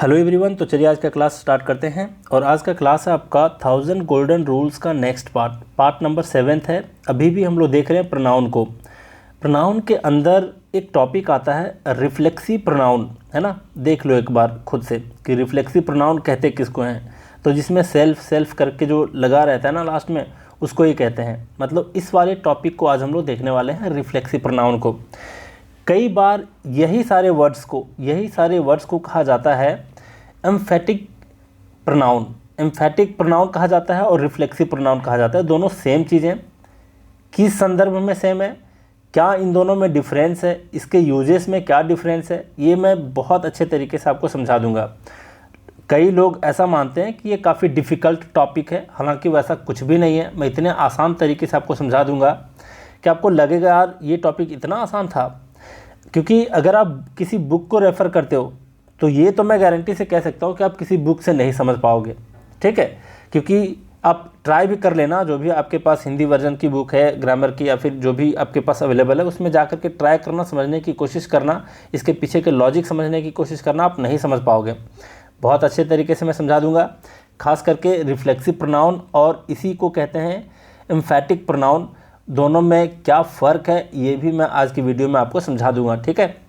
Hello everyone. तो चलिए आज का क्लास स्टार्ट करते हैं। और आज का क्लास है आपका 1000 गोल्डन रूल्स का नेक्स्ट पार्ट नंबर 7 है। अभी भी हम लोग देख रहे हैं प्रोनाउन को। प्रोनाउन के अंदर एक टॉपिक आता है रिफ्लेक्सिव प्रोनाउन, है ना। देख लो एक बार खुद से कि रिफ्लेक्सिव प्रोनाउन कहते किसको हैं। तो जिसमें सेल्फ करके जो लगा रहता है ना लास्ट में, उसको ही कहते हैं। मतलब इस वाले टॉपिक को आज हम लोग देखने वाले हैं, रिफ्लेक्सिव प्रोनाउन को। कई बार यही सारे वर्ड्स को कहा जाता है एम्फेटिक प्रोनाउन कहा जाता है और रिफ्लेक्सिव प्रोनाउन कहा जाता है। दोनों सेम चीज़ें, किस संदर्भ में सेम है, क्या इन दोनों में डिफरेंस है, इसके यूजेस में क्या डिफरेंस है, ये मैं बहुत अच्छे तरीके से आपको समझा दूंगा। कई लोग ऐसा मानते हैं कि ये काफ़ी डिफ़िकल्ट टॉपिक है, हालांकि वैसा कुछ भी नहीं है। मैं इतने आसान तरीके से आपको समझा दूंगा कि आपको लगेगा यार ये टॉपिक इतना आसान था। क्योंकि अगर आप किसी बुक को रेफ़र करते हो तो ये तो मैं गारंटी से कह सकता हूँ कि आप किसी बुक से नहीं समझ पाओगे, ठीक है। क्योंकि आप ट्राई भी कर लेना, जो भी आपके पास हिंदी वर्जन की बुक है ग्रामर की या फिर जो भी आपके पास अवेलेबल है, उसमें जा कर के ट्राई करना, समझने की कोशिश करना, इसके पीछे के लॉजिक समझने की कोशिश करना, आप नहीं समझ पाओगे। बहुत अच्छे तरीके से मैं समझा दूंगा, खास करके रिफ्लेक्सिव प्रोनाउन और इसी को कहते हैं एम्फेटिक प्रोनाउन। दोनों में क्या फ़र्क है ये भी मैं आज की वीडियो में आपको समझा दूंगा, ठीक है।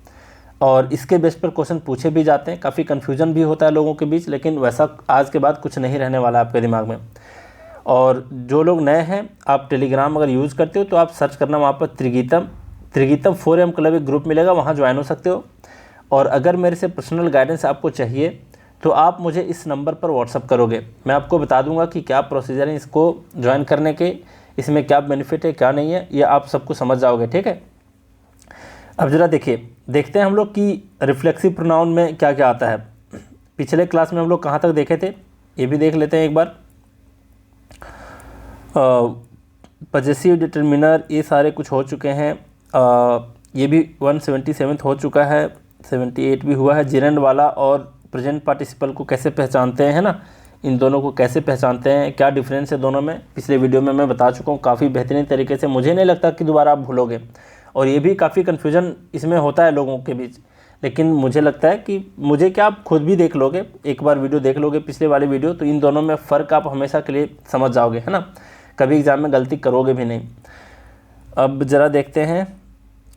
और इसके बेस पर क्वेश्चन पूछे भी जाते हैं, काफ़ी कन्फ्यूजन भी होता है लोगों के बीच, लेकिन वैसा आज के बाद कुछ नहीं रहने वाला आपके दिमाग में। और जो लोग नए हैं, आप टेलीग्राम अगर यूज़ करते हो तो आप सर्च करना वहाँ पर त्रिगीतम 4M क्लब एक ग्रुप मिलेगा, वहाँ ज्वाइन हो सकते हो। और अगर मेरे से पर्सनल गाइडेंस आपको चाहिए तो आप मुझे इस नंबर पर व्हाट्सअप करोगे। मैं आपको बता दूंगा कि क्या प्रोसीजर है इसको ज्वाइन करने के, इसमें क्या बेनिफिट है क्या नहीं है, ये आप सबको समझ जाओगे, ठीक है। अब ज़रा देखते हैं हम लोग कि रिफ्लेक्सिव प्रोनाउन में क्या क्या आता है। पिछले क्लास में हम लोग कहाँ तक देखे थे ये भी देख लेते हैं एक बार। पजेसिव डिटर्मिनर ये सारे कुछ हो चुके हैं। ये भी 177 हो चुका है, 78 भी हुआ है। जिरंड वाला और प्रेजेंट पार्टिसिपल को कैसे पहचानते हैं, है ना, इन दोनों को कैसे पहचानते हैं, क्या डिफरेंस है दोनों में, पिछले वीडियो में मैं बता चुका हूँ काफ़ी बेहतरीन तरीके से। मुझे नहीं लगता कि दोबारा आप भूलोगे। और ये भी काफ़ी कन्फ्यूजन इसमें होता है लोगों के बीच, लेकिन मुझे लगता है कि मुझे क्या, आप खुद भी देख लोगे, एक बार वीडियो देख लोगे पिछले वाली वीडियो, तो इन दोनों में फ़र्क आप हमेशा के लिए समझ जाओगे, है ना। कभी एग्ज़ाम में गलती करोगे भी नहीं। अब ज़रा देखते हैं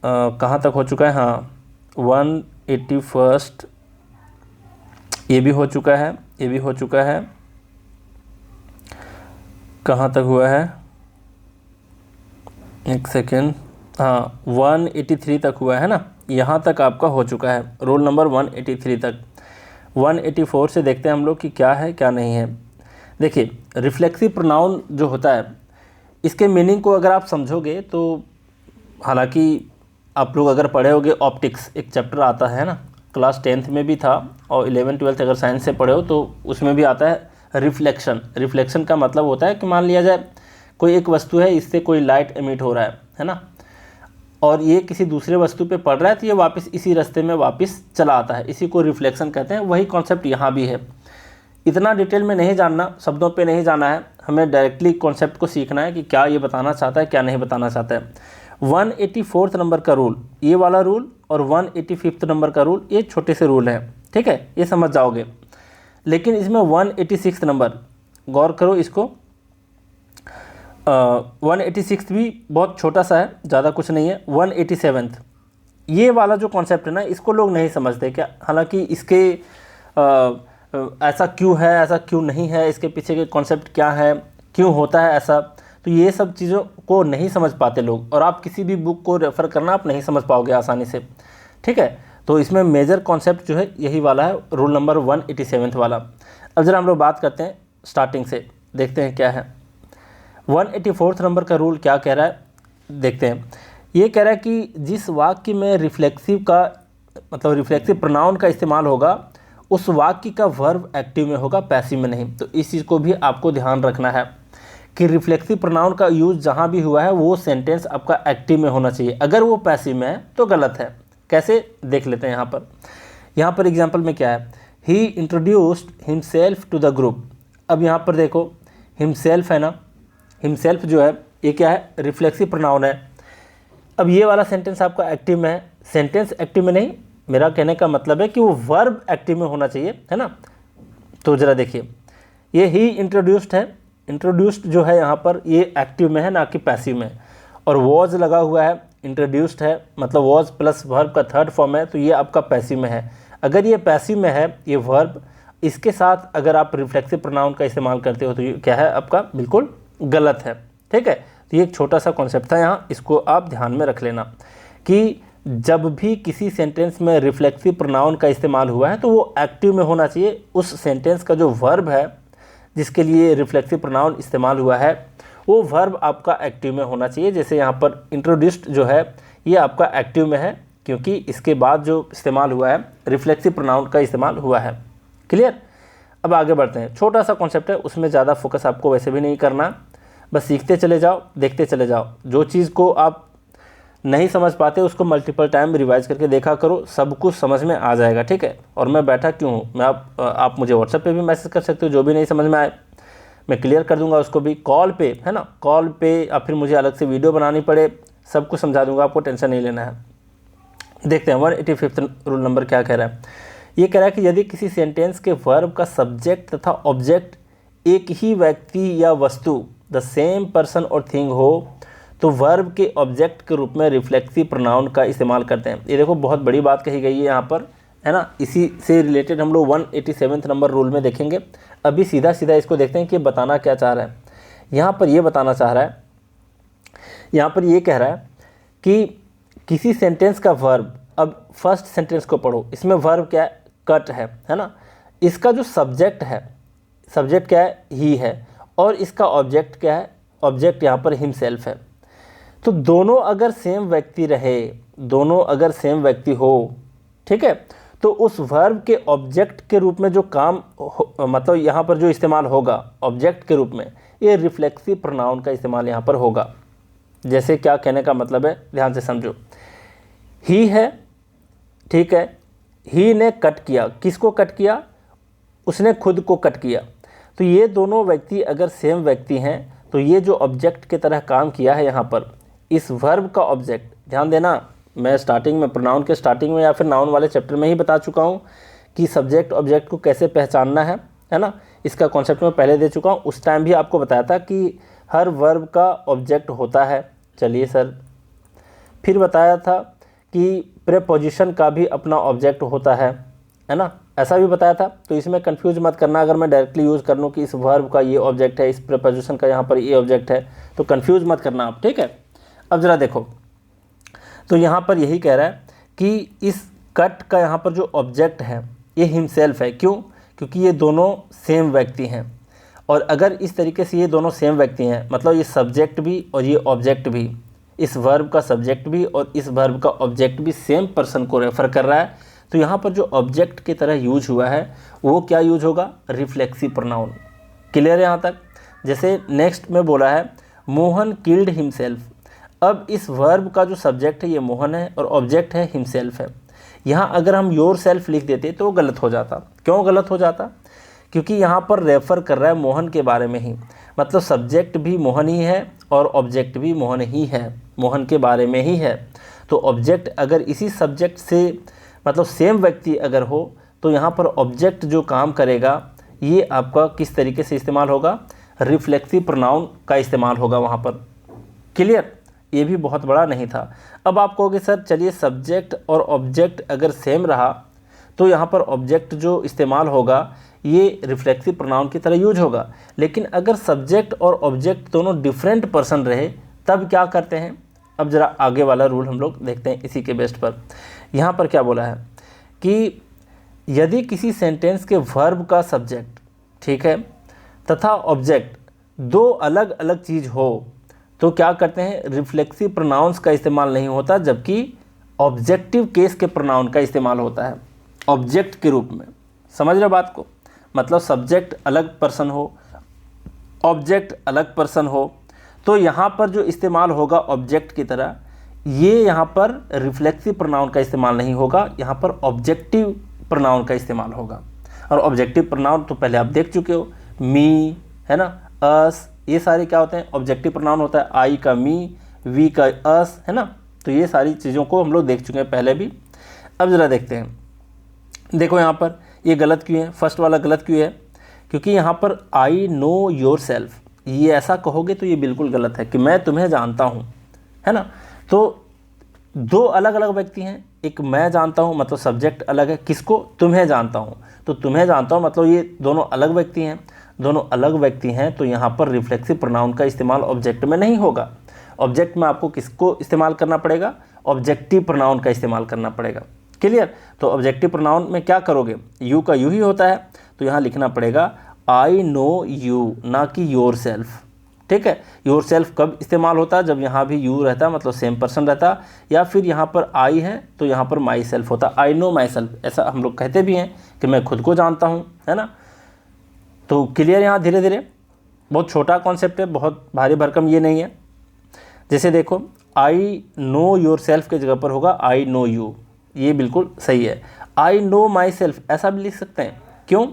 कहाँ तक हो चुका है। हाँ, 181 ये भी हो चुका है, ये भी हो चुका है। कहाँ तक हुआ है, एक सेकेंड। हाँ, 183 तक हुआ है ना, यहाँ तक आपका हो चुका है, रोल नंबर 183 तक। 184 से देखते हैं हम लोग कि क्या है क्या नहीं है। देखिए, रिफ्लेक्सिव प्रोनाउन जो होता है, इसके मीनिंग को अगर आप समझोगे तो, हालांकि आप लोग अगर पढ़े होगे ऑप्टिक्स, एक चैप्टर आता है ना, क्लास 10th में भी था, और 11th-12th अगर साइंस से पढ़े हो तो उसमें भी आता है रिफ्लेक्शन का मतलब होता है कि मान लिया जाए कोई एक वस्तु है, इससे कोई लाइट एमिट हो रहा है ना, और ये किसी दूसरे वस्तु पे पड़ रहा है तो ये वापस इसी रास्ते में वापस चला आता है, इसी को रिफ्लेक्शन कहते हैं। वही कॉन्सेप्ट यहाँ भी है। इतना डिटेल में नहीं जानना, शब्दों पे नहीं जाना है, हमें डायरेक्टली कॉन्सेप्ट को सीखना है कि क्या ये बताना चाहता है क्या नहीं बताना चाहता है। 184 नंबर का रूल ये वाला रूल, और 185 नंबर का रूल ये छोटे से रूल हैं, ठीक है, ये समझ जाओगे। लेकिन इसमें 186 नंबर, गौर करो इसको। 186 भी बहुत छोटा सा है, ज़्यादा कुछ नहीं है। 187 ये वाला जो कॉन्सेप्ट है ना, इसको लोग नहीं समझते क्या, हालांकि इसके ऐसा क्यों है, ऐसा क्यों नहीं है, इसके पीछे के कॉन्सेप्ट क्या है, क्यों होता है ऐसा, तो ये सब चीज़ों को नहीं समझ पाते लोग। और आप किसी भी बुक को रेफ़र करना आप नहीं समझ पाओगे आसानी से, ठीक है। तो इसमें मेजर कॉन्सेप्ट जो है यही वाला है, रूल नंबर 187 वाला। अब ज़रा हम लोग बात करते हैं स्टार्टिंग से, देखते हैं क्या है। 184 नंबर का रूल क्या कह रहा है, देखते हैं। ये कह रहा है कि जिस वाक्य में रिफ्लेक्सिव प्रोनाउन का इस्तेमाल होगा, उस वाक्य का वर्ब एक्टिव में होगा, पैसिव में नहीं। तो इस चीज़ को भी आपको ध्यान रखना है कि रिफ्लेक्सिव प्रोनाउन का यूज़ जहाँ भी हुआ है वो सेंटेंस आपका एक्टिव में होना चाहिए। अगर वो पैसिव में है तो गलत है। कैसे, देख लेते हैं। यहाँ पर एग्जाम्पल में क्या है, he introduced himself to the group. अब यहाँ पर देखो हिमसेल्फ है ना, हिमसेल्फ जो है ये क्या है, रिफ्लेक्सिव प्रोनाउन है। अब ये वाला सेंटेंस आपका एक्टिव में है, सेंटेंस एक्टिव में नहीं, मेरा कहने का मतलब है कि वो वर्ब एक्टिव में होना चाहिए, है ना। तो ज़रा देखिए, ये ही इंट्रोड्यूस्ड है, इंट्रोड्यूस्ड जो है यहाँ पर ये एक्टिव में है ना कि पैसिव में, और वॉज लगा हुआ है, इंट्रोड्यूस्ड है मतलब वॉज प्लस वर्ब का थर्ड फॉर्म है, तो ये आपका पैसिव में है। अगर ये पैसिव में है ये वर्ब, इसके साथ अगर आप रिफ्लेक्सिव प्रोनाउन का इस्तेमाल करते हो तो ये क्या है आपका, बिल्कुल गलत है, ठीक है। तो ये एक छोटा सा कॉन्सेप्ट था यहाँ, इसको आप ध्यान में रख लेना कि जब भी किसी सेंटेंस में रिफ्लेक्सिव प्रोनाउन का इस्तेमाल हुआ है तो वो एक्टिव में होना चाहिए। उस सेंटेंस का जो वर्ब है जिसके लिए रिफ्लेक्सिव प्रोनाउन इस्तेमाल हुआ है वो वर्ब आपका एक्टिव में होना चाहिए। जैसे यहाँ पर इंट्रोड्यूस्ड जो है ये आपका एक्टिव में है क्योंकि इसके बाद जो इस्तेमाल हुआ है रिफ्लेक्सिव प्रोनाउन का इस्तेमाल हुआ है। क्लियर। अब आगे बढ़ते हैं, छोटा सा कॉन्सेप्ट है, उसमें ज़्यादा फोकस आपको वैसे भी नहीं करना, बस सीखते चले जाओ, देखते चले जाओ। जो चीज़ को आप नहीं समझ पाते उसको मल्टीपल टाइम रिवाइज करके देखा करो, सब कुछ समझ में आ जाएगा, ठीक है। और मैं बैठा क्यों हूँ, मैं आप मुझे व्हाट्सएप पे भी मैसेज कर सकते हो, जो भी नहीं समझ में आए मैं क्लियर कर दूंगा उसको भी, कॉल पे, है ना, कॉल पे, या फिर मुझे अलग से वीडियो बनानी पड़े, सब कुछ समझा दूंगा, आपको टेंशन नहीं लेना है। देखते हैं 185 रूल नंबर क्या कह रहा है। ये कह रहा है कि यदि किसी सेंटेंस के वर्ब का सब्जेक्ट तथा ऑब्जेक्ट एक ही व्यक्ति या वस्तु, द सेम पर्सन और थिंग हो, तो वर्ब के ऑब्जेक्ट के रूप में रिफ्लेक्सिव प्रोनाउन का इस्तेमाल करते हैं। ये देखो बहुत बड़ी बात कही गई है यहाँ पर, है ना। इसी से रिलेटेड हम लोग 187 नंबर रूल में देखेंगे। अभी सीधा सीधा इसको देखते हैं कि बताना क्या चाह रहा है। यहाँ पर ये बताना चाह रहा है, यहाँ पर ये कह रहा है कि किसी सेंटेंस का वर्ब, अब फर्स्ट सेंटेंस को पढ़ो, इसमें वर्ब क्या है, कट है ना। इसका जो सब्जेक्ट है, सब्जेक्ट क्या है, ही है, और इसका ऑब्जेक्ट क्या है, ऑब्जेक्ट यहाँ पर हिमसेल्फ है। तो दोनों अगर सेम व्यक्ति रहे, दोनों अगर सेम व्यक्ति हो, ठीक है, तो उस वर्ब के ऑब्जेक्ट के रूप में जो काम मतलब यहाँ पर जो इस्तेमाल होगा ऑब्जेक्ट के रूप में, ये रिफ्लेक्सिव प्रोनाउन का इस्तेमाल यहाँ पर होगा। जैसे क्या कहने का मतलब है, ध्यान से समझो। ही है, ठीक है, ही ने कट किया, किसको कट किया, उसने खुद को कट किया। तो ये दोनों व्यक्ति अगर सेम व्यक्ति हैं तो ये जो ऑब्जेक्ट की तरह काम किया है यहाँ पर, इस वर्ब का ऑब्जेक्ट, ध्यान देना, मैं स्टार्टिंग में प्रोनाउन के स्टार्टिंग में या फिर नाउन वाले चैप्टर में ही बता चुका हूँ कि सब्जेक्ट ऑब्जेक्ट को कैसे पहचानना है ना। इसका कॉन्सेप्ट मैं पहले दे चुका हूँ, उस टाइम भी आपको बताया था कि हर वर्ब का ऑब्जेक्ट होता है। चलिए सर, फिर बताया था कि प्रीपोजिशन का भी अपना ऑब्जेक्ट होता है ना, ऐसा भी बताया था। तो इसमें कंफ्यूज मत करना, अगर मैं डायरेक्टली यूज़ कर लूँ कि इस वर्ब का ये ऑब्जेक्ट है, इस प्रीपोजिशन का यहाँ पर ये ऑब्जेक्ट है, तो कंफ्यूज मत करना आप, ठीक है। अब ज़रा देखो, तो यहाँ पर यही कह रहा है कि इस कट का यहाँ पर जो ऑब्जेक्ट है ये हिमसेल्फ है। क्यों? क्योंकि ये दोनों सेम व्यक्ति हैं, और अगर इस तरीके से ये दोनों सेम व्यक्ति हैं, मतलब ये सब्जेक्ट भी और ये ऑब्जेक्ट भी, इस वर्ब का सब्जेक्ट भी और इस वर्ब का ऑब्जेक्ट भी सेम पर्सन को रेफ़र कर रहा है, तो यहाँ पर जो ऑब्जेक्ट की तरह यूज हुआ है वो क्या यूज होगा, रिफ्लेक्सिव प्रोनाउन। क्लियर है यहाँ तक। जैसे नेक्स्ट में बोला है मोहन किल्ड हिमसेल्फ। अब इस वर्ब का जो सब्जेक्ट है ये मोहन है और ऑब्जेक्ट है हिमसेल्फ है। यहाँ अगर हम योर सेल्फ लिख देते तो गलत हो जाता। क्यों गलत हो जाता? क्योंकि यहाँ पर रेफ़र कर रहा है मोहन के बारे में ही, मतलब सब्जेक्ट भी मोहन ही है और ऑब्जेक्ट भी मोहन ही है, मोहन के बारे में ही है। तो ऑब्जेक्ट अगर इसी सब्जेक्ट से मतलब सेम व्यक्ति अगर हो तो यहाँ पर ऑब्जेक्ट जो काम करेगा ये आपका किस तरीके से इस्तेमाल होगा, रिफ्लेक्सिव प्रोनाउन का इस्तेमाल होगा वहाँ पर। क्लियर? ये भी बहुत बड़ा नहीं था। अब आप कहोगे सर चलिए सब्जेक्ट और ऑब्जेक्ट अगर सेम रहा तो यहाँ पर ऑब्जेक्ट जो इस्तेमाल होगा ये रिफ्लेक्सिव प्रोनाउन की तरह यूज होगा, लेकिन अगर सब्जेक्ट और ऑब्जेक्ट दोनों डिफरेंट पर्सन रहे तब क्या करते हैं? अब ज़रा आगे वाला रूल हम लोग देखते हैं इसी के बेस्ट पर। यहाँ पर क्या बोला है कि यदि किसी सेंटेंस के वर्ब का सब्जेक्ट, ठीक है, तथा ऑब्जेक्ट दो अलग अलग चीज़ हो तो क्या करते हैं, रिफ्लेक्सिव प्रोनाउंस का इस्तेमाल नहीं होता, जबकि ऑब्जेक्टिव केस के प्रोनाउन का इस्तेमाल होता है ऑब्जेक्ट के रूप में। समझ रहे बात को? मतलब सब्जेक्ट अलग पर्सन हो, ऑब्जेक्ट अलग पर्सन हो, तो यहाँ पर जो इस्तेमाल होगा ऑब्जेक्ट की तरह, ये यहाँ पर रिफ्लेक्सिव प्रोनाउन का इस्तेमाल नहीं होगा, यहाँ पर ऑब्जेक्टिव प्रोनाउन का इस्तेमाल होगा। और ऑब्जेक्टिव प्रोनाउन तो पहले आप देख चुके हो, मी, है ना, अस, ये सारे क्या होते हैं, ऑब्जेक्टिव प्रोनाउन होता है। आई का मी, वी का अस, है ना। तो ये सारी चीज़ों को हम लोग देख चुके हैं पहले भी। अब ज़रा देखते हैं, देखो यहाँ पर ये गलत क्यों है, फर्स्ट वाला गलत क्यों है, क्योंकि यहाँ पर आई नो योर सेल्फ, ये ऐसा कहोगे तो ये बिल्कुल गलत है कि मैं तुम्हें जानता हूँ, है ना। तो दो अलग अलग व्यक्ति हैं, एक मैं जानता हूँ मतलब सब्जेक्ट अलग है, किसको, तुम्हें जानता हूँ, तो तुम्हें जानता हूँ मतलब ये दोनों अलग व्यक्ति हैं, दोनों अलग व्यक्ति हैं, तो यहाँ पर रिफ्लेक्सिव प्रोनाउन का इस्तेमाल ऑब्जेक्ट में नहीं होगा। ऑब्जेक्ट में आपको किसको इस्तेमाल करना पड़ेगा, ऑब्जेक्टिव प्रोनाउन का इस्तेमाल करना पड़ेगा। क्लियर। तो ऑब्जेक्टिव प्रोनाउन में क्या करोगे, यू का यू ही होता है, तो यहाँ लिखना पड़ेगा आई नो यू, ना कि योर सेल्फ। ठीक है, योर सेल्फ कब इस्तेमाल होता है, जब यहाँ भी यू रहता मतलब सेम पर्सन रहता, या फिर यहाँ पर आई है तो यहाँ पर माई सेल्फ होता, आई नो माई सेल्फ, ऐसा हम लोग कहते भी हैं कि मैं खुद को जानता हूँ, है ना। तो क्लियर यहाँ धीरे धीरे, बहुत छोटा कॉन्सेप्ट है, बहुत भारी भरकम ये नहीं है। जैसे देखो आई नो योर सेल्फ के जगह पर होगा आई नो यू, ये बिल्कुल सही है। आई नो माई सेल्फ ऐसा भी लिख सकते हैं, क्यों,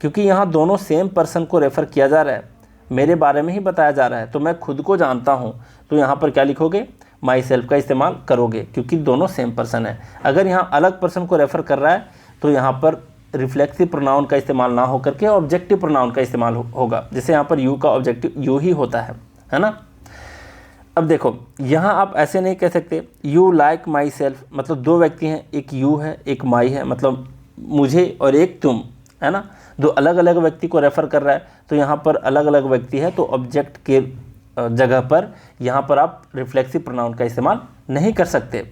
क्योंकि यहाँ दोनों सेम पर्सन को रेफ़र किया जा रहा है, मेरे बारे में ही बताया जा रहा है, तो मैं खुद को जानता हूँ, तो यहाँ पर क्या लिखोगे, माई सेल्फ का इस्तेमाल करोगे, क्योंकि दोनों सेम पर्सन है। अगर यहाँ अलग पर्सन को रेफ़र कर रहा है तो यहाँ पर रिफ्लेक्सिव प्रोनाउन का इस्तेमाल ना हो करके ऑब्जेक्टिव प्रोनाउन का इस्तेमाल होगा, जैसे यहाँ पर यू का ऑब्जेक्टिव यू ही होता है ना। अब देखो यहाँ आप ऐसे नहीं कह सकते यू लाइक माई सेल्फ, मतलब दो व्यक्ति हैं, एक यू है एक माई है, मतलब मुझे और एक तुम, है ना, दो अलग अलग व्यक्ति को रेफ़र कर रहा है, तो यहाँ पर अलग अलग व्यक्ति है, तो ऑब्जेक्ट के जगह पर यहाँ पर आप रिफ्लेक्सिव प्रोनाउन का इस्तेमाल नहीं कर सकते।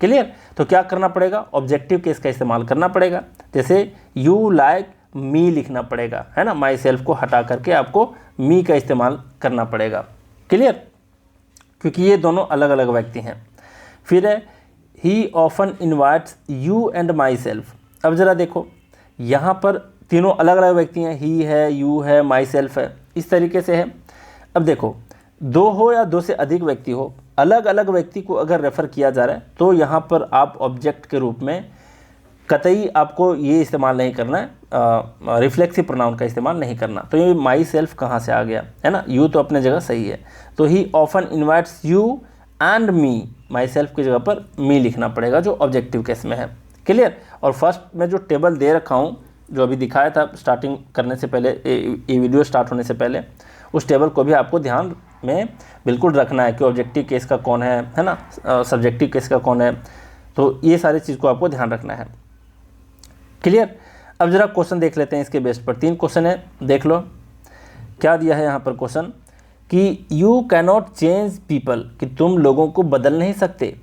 क्लियर। तो क्या करना पड़ेगा, ऑब्जेक्टिव केस का इस्तेमाल करना पड़ेगा, जैसे यू लाइक मी लिखना पड़ेगा, है ना, माई सेल्फ को हटा करके आपको मी का इस्तेमाल करना पड़ेगा। क्लियर, क्योंकि ये दोनों अलग अलग व्यक्ति हैं। फिर है ही often invites you and my self. अब ज़रा देखो यहाँ पर तीनों अलग अलग व्यक्ति हैं, ही है, यू है, माई सेल्फ है, इस तरीके से है। अब देखो दो हो या दो से अधिक व्यक्ति हो, अलग अलग व्यक्ति को अगर रेफ़र किया जा रहा है तो यहाँ पर आप ऑब्जेक्ट के रूप में कतई आपको ये इस्तेमाल नहीं करना है, रिफ्लेक्सिव प्रोनाउन का इस्तेमाल नहीं करना। तो ये माई सेल्फ कहाँ से आ गया, है ना, यू तो अपने जगह सही है, तो ही often invites you and me, my self की जगह पर मी लिखना पड़ेगा जो ऑब्जेक्टिव केस में है। क्लियर। और फर्स्ट में जो टेबल दे रखा हूँ, जो अभी दिखाया था स्टार्टिंग करने से पहले, ये वीडियो स्टार्ट होने से पहले, उस टेबल को भी आपको ध्यान में बिल्कुल रखना है कि ऑब्जेक्टिव केस का कौन है ना, सब्जेक्टिव केस का कौन है, तो ये सारी चीज़ को आपको ध्यान रखना है। क्लियर। अब ज़रा क्वेश्चन देख लेते हैं इसके बेस पर, 3 क्वेश्चन है, देख लो क्या दिया है यहाँ पर क्वेश्चन, कि यू कैनॉट चेंज पीपल, कि तुम लोगों को बदल नहीं सकते,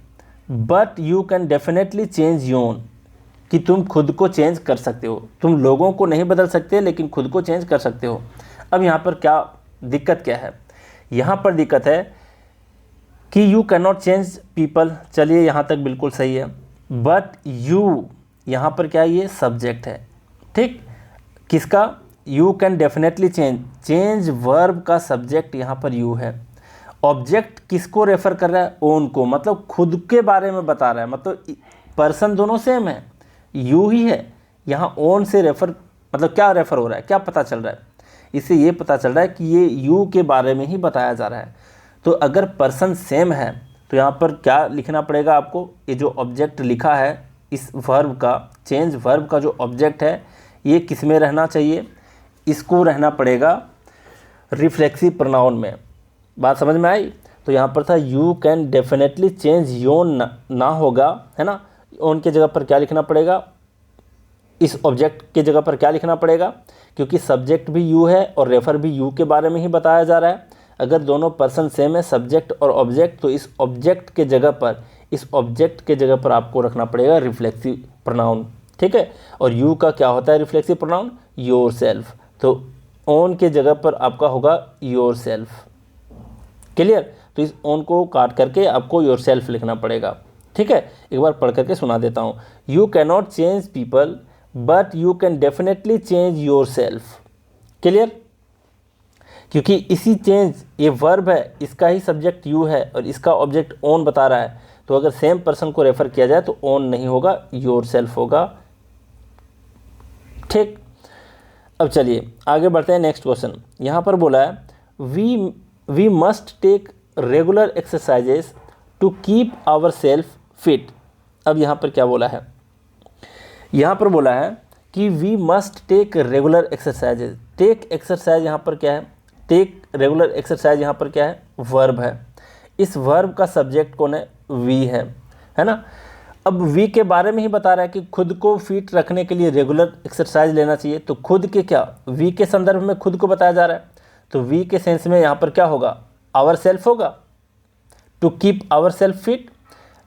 but you can definitely change your, कि तुम खुद को चेंज कर सकते हो, तुम लोगों को नहीं बदल सकते लेकिन खुद को चेंज कर सकते हो। अब यहाँ पर क्या दिक्कत क्या है, यहाँ पर दिक्कत है कि you can not change people, चलिए यहाँ तक बिल्कुल सही है, बट यू यहाँ पर क्या है, ये सब्जेक्ट है, ठीक, किसका, you can definitely change, change verb का सब्जेक्ट यहाँ पर यू है। ऑब्जेक्ट किसको रेफ़र कर रहा है, ओन को, मतलब खुद के बारे में बता रहा है, मतलब पर्सन दोनों सेम है, यू ही है, यहाँ ओन से रेफ़र, मतलब क्या रेफ़र हो रहा है, क्या पता चल रहा है, इससे ये पता चल रहा है कि ये यू के बारे में ही बताया जा रहा है। तो अगर पर्सन सेम है तो यहाँ पर क्या लिखना पड़ेगा आपको, ये जो ऑब्जेक्ट लिखा है इस वर्ब का, चेंज वर्ब का जो ऑब्जेक्ट है ये किस में रहना चाहिए, इसको रहना पड़ेगा रिफ्लेक्सिव प्रोनाउन में। बात समझ में आई। तो यहाँ पर था you can definitely change your, ना होगा, है ना, ओन के जगह पर क्या लिखना पड़ेगा, इस ऑब्जेक्ट के जगह पर क्या लिखना पड़ेगा, क्योंकि सब्जेक्ट भी यू है और रेफ़र भी यू के बारे में ही बताया जा रहा है। अगर दोनों पर्सन सेम है, सब्जेक्ट और ऑब्जेक्ट, तो इस ऑब्जेक्ट के जगह पर, इस ऑब्जेक्ट के जगह पर आपको रखना पड़ेगा रिफ्लेक्सिव प्रोनाउन, ठीक है। और यू का क्या होता है रिफ्लेक्सिव प्रोनाउन, योर सेल्फ, तो ओन के जगह पर आपका होगा योर सेल्फ। क्लियर। तो इस ओन को काट करके आपको योर सेल्फ लिखना पड़ेगा, ठीक है। एक बार पढ़ करके सुना देता हूँ, you can not change people but you can definitely change your self. Clear. क्योंकि इसी चेंज, ये वर्ब है, इसका ही सब्जेक्ट यू है और इसका ऑब्जेक्ट ओन बता रहा है, तो अगर सेम पर्सन को रेफ़र किया जाए तो ओन नहीं होगा, योर सेल्फ होगा, ठीक। अब चलिए आगे बढ़ते हैं, नेक्स्ट क्वेश्चन। यहाँ पर बोला है we must take regular exercises to keep our self fit. अब यहाँ पर क्या बोला है, यहाँ पर बोला है कि we must take regular exercises. Take exercise यहाँ पर क्या है, टेक रेगुलर एक्सरसाइज यहाँ पर क्या है, वर्ब है। इस वर्ब का सब्जेक्ट कौन है, वी है ना। अब वी के बारे में ही बता रहा है कि खुद को फिट रखने के लिए रेगुलर एक्सरसाइज लेना चाहिए। तो खुद के क्या, वी के संदर्भ में खुद को बताया जा रहा है। तो वी के सेंस में यहाँ पर क्या होगा, आवर सेल्फ होगा। To keep our self fit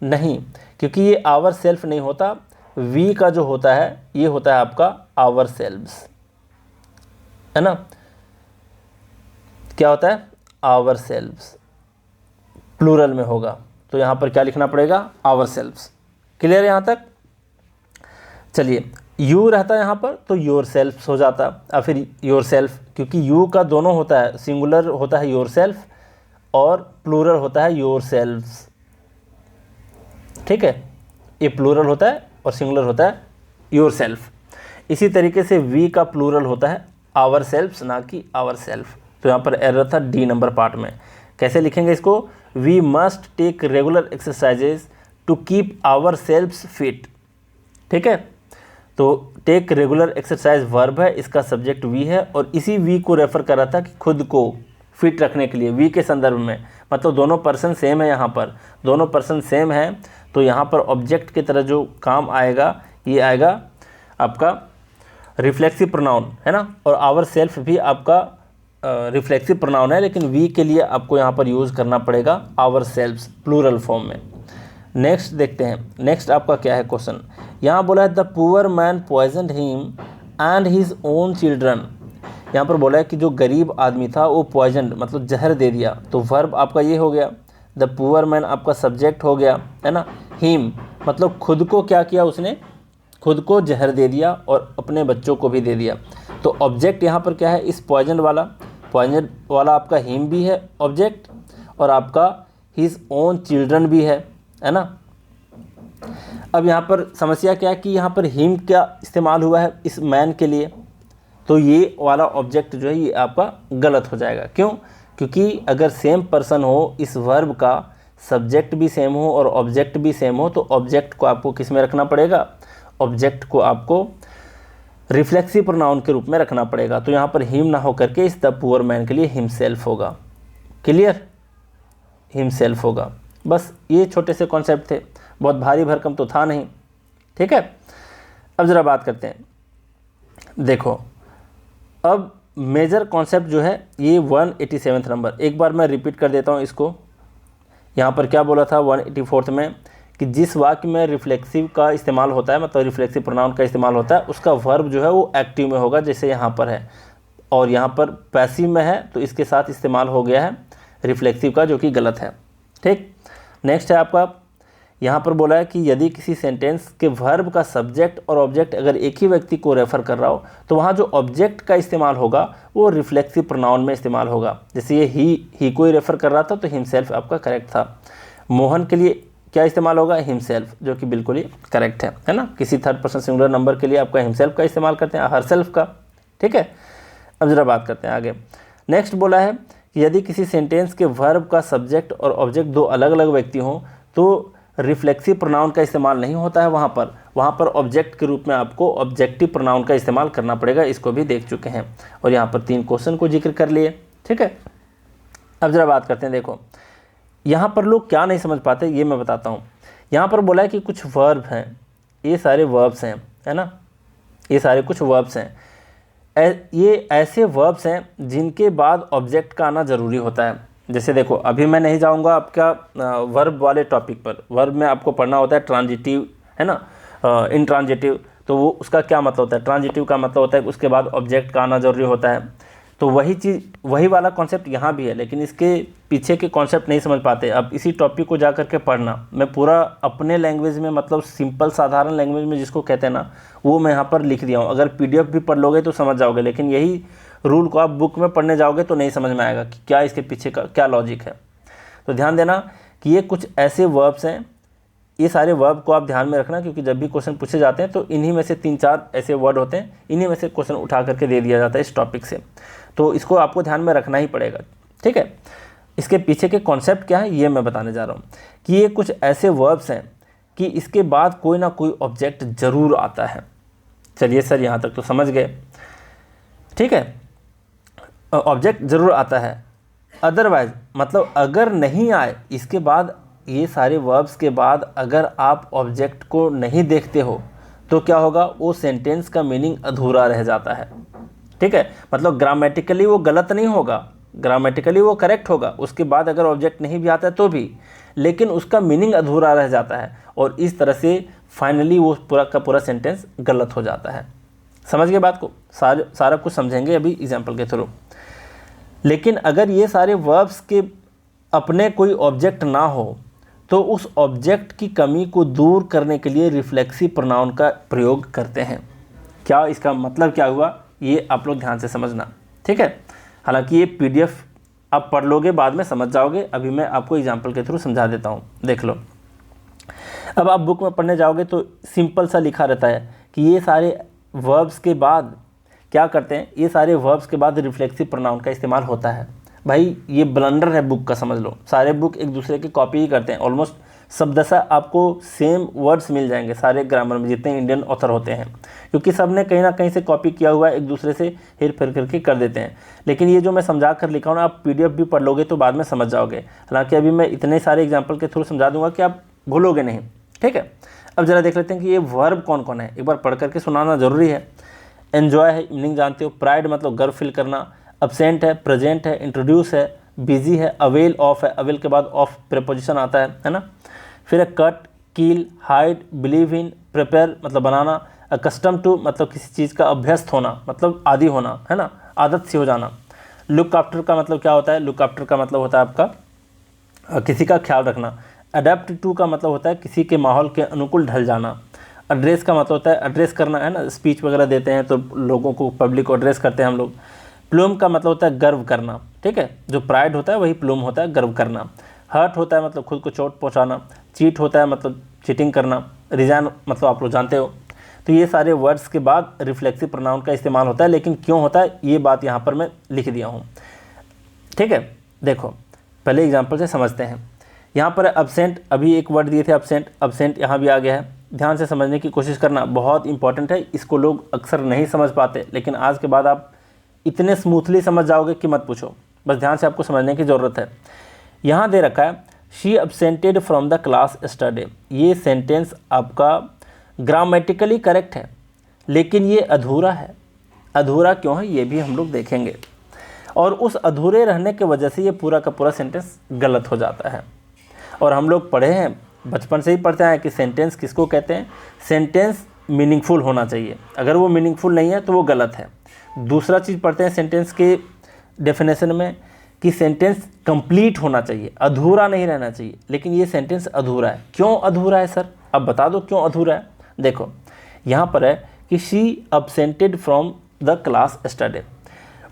नहीं, क्योंकि ये आवर सेल्फ नहीं होता, वी का जो होता है ये होता है आपका आवर सेल्व्स, है ना। क्या होता है, आवर सेल्व्स, प्लूरल में होगा। तो यहाँ पर क्या लिखना पड़ेगा, आवर सेल्व्स। क्लियर है यहाँ तक। चलिए, यू रहता है यहाँ पर तो योर सेल्फ हो जाता, या फिर योर सेल्फ, क्योंकि यू का दोनों होता है, सिंगुलर होता है योर सेल्फ और प्लूरल होता है योर सेल्व्स। ठीक है, ये प्लूरल होता है और सिंगुलर होता है योर सेल्फ। इसी तरीके से वी का प्लूरल होता है आवर सेल्फ्स, ना कि आवर सेल्फ। तो यहाँ पर एरर था डी नंबर पार्ट में। कैसे लिखेंगे इसको, we must take regular exercises to keep our selfs fit. ठीक है, तो टेक रेगुलर एक्सरसाइज वर्ब है, इसका सब्जेक्ट वी है, और इसी वी को रेफर कर रहा था कि खुद को फिट रखने के लिए, वी के संदर्भ में। मतलब दोनों पर्सन सेम है, यहाँ पर दोनों पर्सन सेम है, तो यहाँ पर ऑब्जेक्ट की तरह जो काम आएगा ये आएगा आपका रिफ्लेक्सिव प्रोनाउन, है ना। और आवर सेल्फ भी आपका रिफ्लेक्सिव प्रोनाउन है, लेकिन वी के लिए आपको यहाँ पर यूज़ करना पड़ेगा आवर सेल्फ्स प्लूरल फॉर्म में। नेक्स्ट देखते हैं, नेक्स्ट आपका क्या है क्वेश्चन। यहाँ बोला है the poor man poisoned him and his own children. यहाँ पर बोला है कि जो गरीब आदमी था वो पॉइजन मतलब जहर दे दिया। तो वर्ब आपका ये हो गया, द पुअर मैन आपका सब्जेक्ट हो गया, है ना। हिम मतलब खुद को क्या किया उसने, खुद को जहर दे दिया और अपने बच्चों को भी दे दिया। तो ऑब्जेक्ट यहाँ पर क्या है, इस पॉइजन वाला आपका हिम भी है ऑब्जेक्ट, और आपका हिज ओन चिल्ड्रन भी है ना। अब यहाँ पर समस्या क्या है कि यहाँ पर हिम क्या इस्तेमाल हुआ है इस मैन के लिए, तो ये वाला ऑब्जेक्ट जो है ये आपका गलत हो जाएगा। क्यों, क्योंकि अगर सेम पर्सन हो, इस वर्ब का सब्जेक्ट भी सेम हो और ऑब्जेक्ट भी सेम हो, तो ऑब्जेक्ट को आपको किस में रखना पड़ेगा, ऑब्जेक्ट को आपको रिफ्लेक्सिव प्रोनाउन के रूप में रखना पड़ेगा। तो यहाँ पर हिम ना हो करके इस द पुअर मैन के लिए हिमसेल्फ होगा। क्लियर, हिमसेल्फ होगा। बस ये छोटे से कॉन्सेप्ट थे, बहुत भारी भरकम तो था नहीं। ठीक है, अब ज़रा बात करते हैं। देखो, अब मेजर कॉन्सेप्ट जो है ये 187 नंबर, एक बार मैं रिपीट कर देता हूँ इसको। यहाँ पर क्या बोला था 184 में कि जिस वाक्य में रिफ्लेक्सिव का इस्तेमाल होता है, मतलब रिफ्लेक्सिव प्रोनाउन का इस्तेमाल होता है, उसका वर्ब जो है वो एक्टिव में होगा, जैसे यहाँ पर है, और यहाँ पर पैसिव में है तो इसके साथ इस्तेमाल हो गया है रिफ्लेक्सिव का, जो कि गलत है। ठीक, नेक्स्ट है आपका, यहाँ पर बोला है कि यदि किसी सेंटेंस के वर्ब का सब्जेक्ट और ऑब्जेक्ट अगर एक ही व्यक्ति को रेफर कर रहा हो, तो वहाँ जो ऑब्जेक्ट का इस्तेमाल होगा वो रिफ्लेक्सिव प्रोनाउन में इस्तेमाल होगा। जैसे ये ही को ही रेफर कर रहा था तो हिमसेल्फ आपका करेक्ट था। मोहन के लिए क्या इस्तेमाल होगा, हिमसेल्फ, जो कि बिल्कुल ही करेक्ट है ना। किसी थर्ड पर्सन सिंगुलर नंबर के लिए आपका हिमसेल्फ का इस्तेमाल करते हैं, हरसेल्फ का। ठीक है, अब ज़रा बात करते हैं आगे। नेक्स्ट बोला है कि यदि किसी सेंटेंस के वर्ब का सब्जेक्ट और ऑब्जेक्ट दो अलग अलग व्यक्ति हों तो रिफ्लेक्सिव प्रोनाउन का इस्तेमाल नहीं होता है वहाँ पर ऑब्जेक्ट के रूप में आपको ऑब्जेक्टिव प्रोनाउन का इस्तेमाल करना पड़ेगा। इसको भी देख चुके हैं और यहाँ पर 3 क्वेश्चन को जिक्र कर लिए। ठीक है, अब ज़रा बात करते हैं। देखो, यहाँ पर लोग क्या नहीं समझ पाते ये मैं बताता हूँ। यहाँ पर बोला है कि कुछ वर्ब हैं, ये सारे वर्ब्स हैं, है ना, ये सारे कुछ वर्ब्स हैं। ये ऐसे वर्ब्स हैं जिनके बाद ऑब्जेक्ट का आना ज़रूरी होता है। जैसे देखो, अभी मैं नहीं जाऊंगा आपका वर्ब वाले टॉपिक पर। वर्ब में आपको पढ़ना होता है ट्रांजिटिव, है ना, इंट्रांजिटिव। तो वो उसका क्या मतलब होता है, ट्रांजिटिव का मतलब होता है उसके बाद ऑब्जेक्ट का आना ज़रूरी होता है। तो वही चीज़, वही वाला कॉन्सेप्ट यहाँ भी है, लेकिन इसके पीछे के कॉन्सेप्ट नहीं समझ पाते। अब इसी टॉपिक को जा करके पढ़ना, मैं पूरा अपने लैंग्वेज में, मतलब सिंपल साधारण लैंग्वेज में जिसको कहते हैं ना, वो मैं यहाँ पर लिख दिया हूँ। अगर PDF भी पढ़ लोगे तो समझ जाओगे, लेकिन यही रूल को आप बुक में पढ़ने जाओगे तो नहीं समझ में आएगा कि क्या इसके पीछे का क्या लॉजिक है। तो ध्यान देना कि ये कुछ ऐसे वर्ब्स हैं, ये सारे वर्ब को आप ध्यान में रखना, क्योंकि जब भी क्वेश्चन पूछे जाते हैं तो इन्हीं में से 3-4 ऐसे वर्ड होते हैं, इन्हीं में से क्वेश्चन उठा करके दे दिया जाता है इस टॉपिक से। तो इसको आपको ध्यान में रखना ही पड़ेगा। ठीक है, इसके पीछे के कॉन्सेप्ट क्या है ये मैं बताने जा रहा हूँ कि ये कुछ ऐसे वर्ब्स हैं कि इसके बाद कोई ना कोई ऑब्जेक्ट ज़रूर आता है। चलिए सर यहाँ तक तो समझ गए, ठीक है, ऑब्जेक्ट ज़रूर आता है। अदरवाइज मतलब अगर नहीं आए, इसके बाद ये सारे वर्ब्स के बाद अगर आप ऑब्जेक्ट को नहीं देखते हो तो क्या होगा, वो सेंटेंस का मीनिंग अधूरा रह जाता है। ठीक है, मतलब ग्रामेटिकली वो गलत नहीं होगा, ग्रामेटिकली वो करेक्ट होगा, उसके बाद अगर ऑब्जेक्ट नहीं भी आता है तो भी, लेकिन उसका मीनिंग अधूरा रह जाता है और इस तरह से फाइनली वो पूरा का पूरा सेंटेंस गलत हो जाता है। समझ गए बात को, सारा कुछ समझेंगे अभी एग्जाम्पल के थ्रू। लेकिन अगर ये सारे वर्ब्स के अपने कोई ऑब्जेक्ट ना हो तो उस ऑब्जेक्ट की कमी को दूर करने के लिए रिफ्लेक्सिव प्रोनाउन का प्रयोग करते हैं। क्या इसका मतलब क्या हुआ, ये आप लोग ध्यान से समझना, ठीक है। हालांकि ये पीडीएफ आप पढ़ लोगे, बाद में समझ जाओगे, अभी मैं आपको एग्जाम्पल के थ्रू समझा देता हूँ, देख लो। अब आप बुक में पढ़ने जाओगे तो सिंपल सा लिखा रहता है कि ये सारे वर्ब्स के बाद क्या करते हैं, ये सारे वर्ब्स के बाद रिफ्लेक्सिव प्रोनाउन का इस्तेमाल होता है। भाई ये ब्लंडर है बुक का, समझ लो। सारे बुक एक दूसरे की कॉपी ही करते हैं, ऑलमोस्ट शब्दशः आपको सेम वर्ड्स मिल जाएंगे सारे ग्रामर में जितने इंडियन ऑथर होते हैं, क्योंकि सब ने कहीं ना कहीं से कॉपी किया हुआ है, एक दूसरे से हेर फेर करके कर देते हैं। लेकिन ये जो मैं समझा कर लिखा हूँ ना, आप पीडीएफ भी पढ़ लोगे तो बाद में समझ जाओगे। हालांकि अभी मैं इतने सारे एग्जाम्पल के थ्रू समझा दूंगा कि आप भूलोगे नहीं, ठीक है। अब जरा देख लेते हैं कि ये वर्ब कौन कौन है, एक बार पढ़ करके सुनाना ज़रूरी है। एन्जॉय है, मीनिंग जानते हो। प्राइड मतलब गर्व फील करना। अब्सेंट है, प्रेजेंट है, इंट्रोड्यूस है, बिजी है, अवेल ऑफ है, अवेल के बाद ऑफ प्रीपोजिशन आता है ना। फिर है कट, कील, हाइड, बिलीव इन, प्रिपेयर मतलब बनाना, अकस्टम टू मतलब किसी चीज़ का अभ्यस्त होना, मतलब आदी होना, है ना, आदत से हो जाना। लुक आफ्टर का मतलब क्या होता है, लुक आफ्टर का मतलब होता है आपका किसी का ख्याल रखना। अडेप्ट टू का मतलब होता है किसी के माहौल के अनुकूल ढल जाना। एड्रेस का मतलब होता है एड्रेस करना, है ना, स्पीच वगैरह देते हैं तो लोगों को, पब्लिक को एड्रेस करते हैं हम लोग। प्लूम का मतलब होता है गर्व करना, ठीक है, जो प्राइड होता है वही प्लूम होता है, गर्व करना। हर्ट होता है मतलब खुद को चोट पहुंचाना। चीट होता है मतलब चीटिंग करना। रिजाइन मतलब आप लोग जानते हो। तो ये सारे वर्ड्स के बाद रिफ्लेक्सिव प्रोनाउन का इस्तेमाल होता है, लेकिन क्यों होता है ये बात यहाँ पर मैं लिख दिया हूँ, ठीक है। देखो पहले एग्जाम्पल से समझते हैं। यहाँ पर अब्सेंट, अभी एक वर्ड दिए थे अब्सेंट, अब्सेंट यहाँ भी आ गया है। ध्यान से समझने की कोशिश करना, बहुत इंपॉर्टेंट है। इसको लोग अक्सर नहीं समझ पाते, लेकिन आज के बाद आप इतने स्मूथली समझ जाओगे कि मत पूछो, बस ध्यान से आपको समझने की ज़रूरत है। यहाँ दे रखा है she absented from the class yesterday. ये सेंटेंस आपका ग्रामेटिकली करेक्ट है, लेकिन ये अधूरा है। अधूरा क्यों है ये भी हम लोग देखेंगे, और उस अधूरे रहने की वजह से ये पूरा का पूरा सेंटेंस गलत हो जाता है। और हम लोग पढ़े हैं, बचपन से ही पढ़ते हैं कि सेंटेंस किसको कहते हैं, सेंटेंस मीनिंगफुल होना चाहिए। अगर वो मीनिंगफुल नहीं है तो वो गलत है। दूसरा चीज़ पढ़ते हैं सेंटेंस के डेफिनेशन में कि सेंटेंस कंप्लीट होना चाहिए, अधूरा नहीं रहना चाहिए। लेकिन ये सेंटेंस अधूरा है। क्यों अधूरा है सर, अब बता दो क्यों अधूरा है। देखो यहाँ पर है कि she absented from the class yesterday.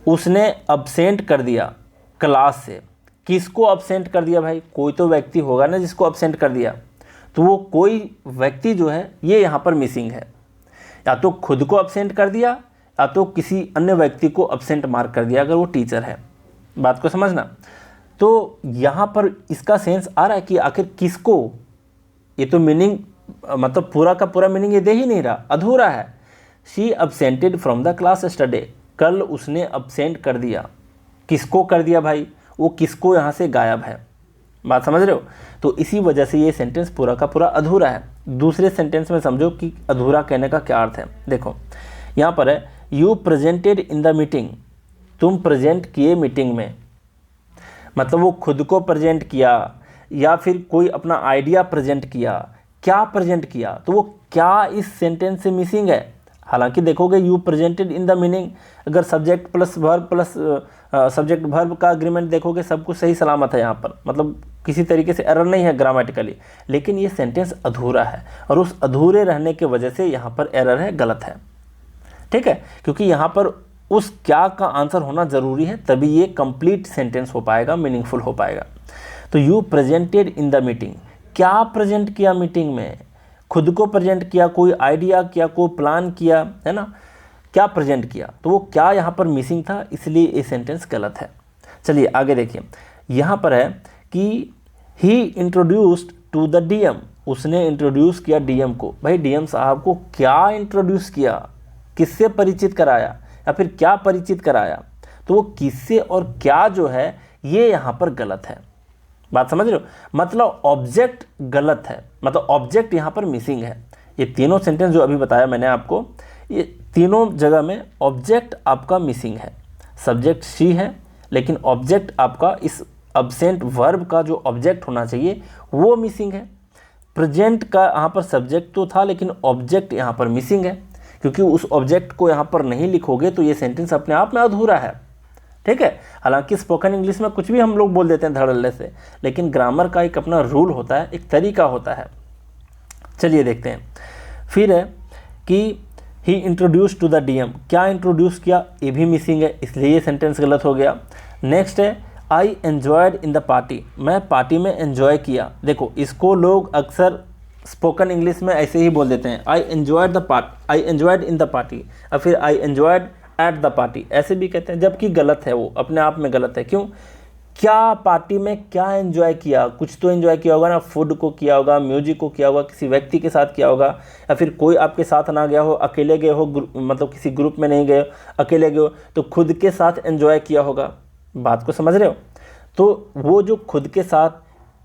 उसने अब्सेंट कर दिया क्लास से। किसको अब्सेंट कर दिया भाई, कोई तो व्यक्ति होगा ना जिसको अब्सेंट कर दिया। तो वो कोई व्यक्ति जो है ये यहाँ पर मिसिंग है। या तो खुद को अब्सेंट कर दिया या तो किसी अन्य व्यक्ति को अब्सेंट मार्क कर दिया, अगर वो टीचर है। बात को समझना। तो यहाँ पर इसका सेंस आ रहा है कि आखिर किसको, ये तो मीनिंग मतलब पूरा का पूरा मीनिंग ये दे ही नहीं रहा, अधूरा है। She absented from the class yesterday, कल उसने अब्सेंट कर दिया। किसको कर दिया भाई, वो किसको यहाँ से गायब है। बात समझ रहे हो। तो इसी वजह से ये सेंटेंस पूरा का पूरा अधूरा है। दूसरे सेंटेंस में समझो कि अधूरा कहने का क्या अर्थ है। देखो यहाँ पर है you presented in the meeting, तुम प्रेजेंट किए मीटिंग में। मतलब वो खुद को प्रेजेंट किया या फिर कोई अपना आइडिया प्रेजेंट किया। क्या प्रेजेंट किया, तो वो क्या इस सेंटेंस से मिसिंग है। हालांकि देखोगे you presented in the meaning, अगर subject plus verb plus subject verb का एग्रीमेंट देखोगे सब कुछ सही सलामत है यहाँ पर, मतलब किसी तरीके से एरर नहीं है ग्रामेटिकली। लेकिन ये सेंटेंस अधूरा है और उस अधूरे रहने की वजह से यहाँ पर एरर है, गलत है, ठीक है। क्योंकि यहाँ पर उस क्या का आंसर होना ज़रूरी है, तभी ये कंप्लीट सेंटेंस हो पाएगा, मीनिंगफुल हो पाएगा। तो you presented in the meeting, क्या प्रेजेंट किया मीटिंग में, खुद को प्रेजेंट किया, कोई आइडिया किया, कोई प्लान किया, है ना, क्या प्रेजेंट किया। तो वो क्या यहाँ पर मिसिंग था, इसलिए ये सेंटेंस गलत है। चलिए आगे देखिए। यहाँ पर है कि he introduced to the DM, उसने इंट्रोड्यूस किया डीएम को। भाई डीएम साहब को क्या इंट्रोड्यूस किया, किससे परिचित कराया या फिर क्या परिचित कराया, तो वो किससे और क्या जो है ये यहाँ पर गलत है। बात समझ रहे हो, मतलब ऑब्जेक्ट गलत है, मतलब ऑब्जेक्ट यहाँ पर मिसिंग है। ये तीनों सेंटेंस जो अभी बताया मैंने आपको, ये तीनों जगह में ऑब्जेक्ट आपका मिसिंग है। सब्जेक्ट शी है लेकिन ऑब्जेक्ट आपका इस अब्सेंट वर्ब का जो ऑब्जेक्ट होना चाहिए वो मिसिंग है। प्रेजेंट का यहाँ पर सब्जेक्ट तो था लेकिन ऑब्जेक्ट यहाँ पर मिसिंग है, क्योंकि उस ऑब्जेक्ट को यहाँ पर नहीं लिखोगे तो ये सेंटेंस अपने आप में अधूरा है। ठीक है, हालांकि स्पोकन इंग्लिश में कुछ भी हम लोग बोल देते हैं धड़ल्ले से, लेकिन ग्रामर का एक अपना रूल होता है, एक तरीका होता है। चलिए देखते हैं। फिर है कि ही इंट्रोड्यूस टू द डीएम, क्या इंट्रोड्यूस किया, ये भी मिसिंग है, इसलिए ये सेंटेंस गलत हो गया। नेक्स्ट है I enjoyed in the party, मैं पार्टी में एन्जॉय किया। देखो इसको लोग अक्सर स्पोकन इंग्लिश में ऐसे ही बोल देते हैं, I enjoyed in the party, और फिर I enjoyed eight the party, ऐसे भी कहते हैं, जबकि गलत है, वो अपने आप में गलत है। क्यों, क्या पार्टी में क्या एंजॉय किया, कुछ तो एंजॉय किया होगा ना, फूड को किया होगा, म्यूजिक को किया होगा, किसी व्यक्ति के साथ किया होगा, या फिर कोई आपके साथ ना गया हो, अकेले गए हो, मतलब किसी ग्रुप में नहीं गए, अकेले गए हो तो खुद के साथ एंजॉय किया होगा। बात को समझ रहे हो, तो वो जो खुद के साथ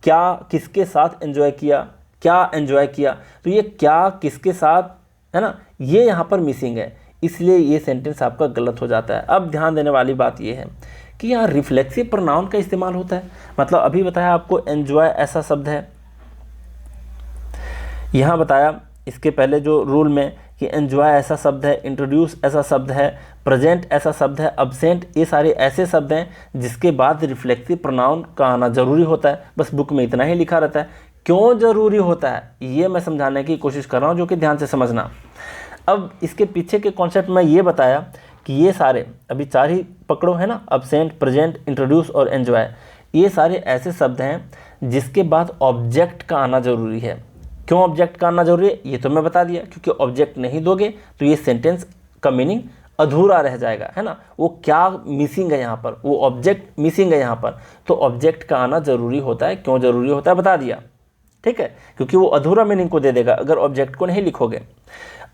क्या, किसके साथ एंजॉय किया, क्या एंजॉय किया, तो ये क्या किसके साथ है ना, ये यहाँ पर मिसिंग है, इसलिए ये सेंटेंस आपका गलत हो जाता है। अब ध्यान देने वाली बात ये है कि यहाँ रिफ्लेक्सिव प्रोनाउन का इस्तेमाल होता है। मतलब अभी बताया आपको एंजॉय ऐसा शब्द है, यहाँ बताया इसके पहले जो रूल में कि एंजॉय ऐसा शब्द है, इंट्रोड्यूस ऐसा शब्द है, प्रेजेंट ऐसा शब्द है, अब्सेंट, ये सारे ऐसे शब्द हैं जिसके बाद रिफ्लेक्सिव प्रोनाउन का आना जरूरी होता है। बस बुक में इतना ही लिखा रहता है। क्यों जरूरी होता है ये मैं समझाने की कोशिश कर रहा हूँ, जो कि ध्यान से समझना। अब इसके पीछे के कॉन्सेप्ट में ये बताया कि ये सारे अभी 4 ही पकड़ो है ना, अब्सेंट, प्रेजेंट, इंट्रोड्यूस और एंजॉय, ये सारे ऐसे शब्द हैं जिसके बाद ऑब्जेक्ट का आना जरूरी है। क्यों ऑब्जेक्ट का आना जरूरी है ये तो मैं बता दिया, क्योंकि ऑब्जेक्ट नहीं दोगे तो ये सेंटेंस का मीनिंग अधूरा रह जाएगा, है ना। वो क्या मिसिंग है यहाँ पर, वो ऑब्जेक्ट मिसिंग है यहाँ पर, तो ऑब्जेक्ट का आना जरूरी होता है। क्यों जरूरी होता है बता दिया, ठीक है, क्योंकि वो अधूरा मीनिंग को दे देगा अगर ऑब्जेक्ट को नहीं लिखोगे।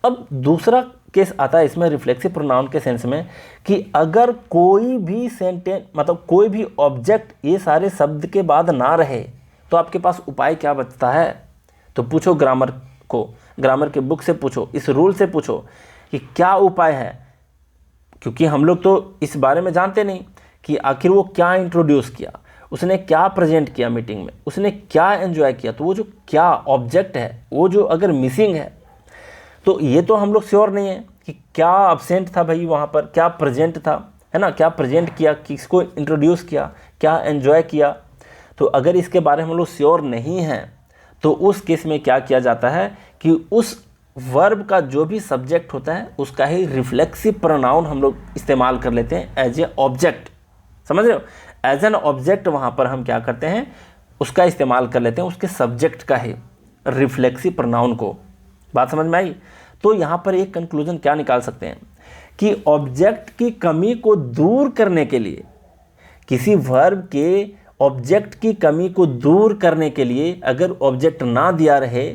अब दूसरा केस आता है इसमें रिफ्लेक्सिव प्रोनाउन के सेंस में कि अगर कोई भी सेंटेंस, मतलब कोई भी ऑब्जेक्ट ये सारे शब्द के बाद ना रहे तो आपके पास उपाय क्या बचता है। तो पूछो ग्रामर को, ग्रामर के बुक से पूछो, इस रूल से पूछो कि क्या उपाय है, क्योंकि हम लोग तो इस बारे में जानते नहीं कि आखिर वो क्या इंट्रोड्यूस किया, उसने क्या प्रेजेंट किया मीटिंग में, उसने क्या एंजॉय किया। तो वो जो क्या ऑब्जेक्ट है वो जो अगर मिसिंग है तो ये तो हम लोग श्योर नहीं है कि क्या अब्सेंट था भाई वहाँ पर, क्या प्रेजेंट था, है ना, क्या प्रेजेंट किया, किसको इंट्रोड्यूस किया, क्या एंजॉय किया। तो अगर इसके बारे में हम लोग श्योर नहीं हैं तो उस केस में क्या किया जाता है कि उस वर्ब का जो भी सब्जेक्ट होता है उसका ही रिफ्लेक्सिव प्रोनाउन हम लोग इस्तेमाल कर लेते हैं एज ए ऑब्जेक्ट। समझ रहे हो, एज एन ऑब्जेक्ट वहाँ पर हम क्या करते हैं, उसका इस्तेमाल कर लेते हैं, उसके सब्जेक्ट का ही रिफ्लेक्सिव प्रोनाउन को। बात समझ में आई। तो यहाँ पर एक कंक्लूजन क्या निकाल सकते हैं कि ऑब्जेक्ट की कमी को दूर करने के लिए, किसी वर्ब के ऑब्जेक्ट की कमी को दूर करने के लिए अगर ऑब्जेक्ट ना दिया रहे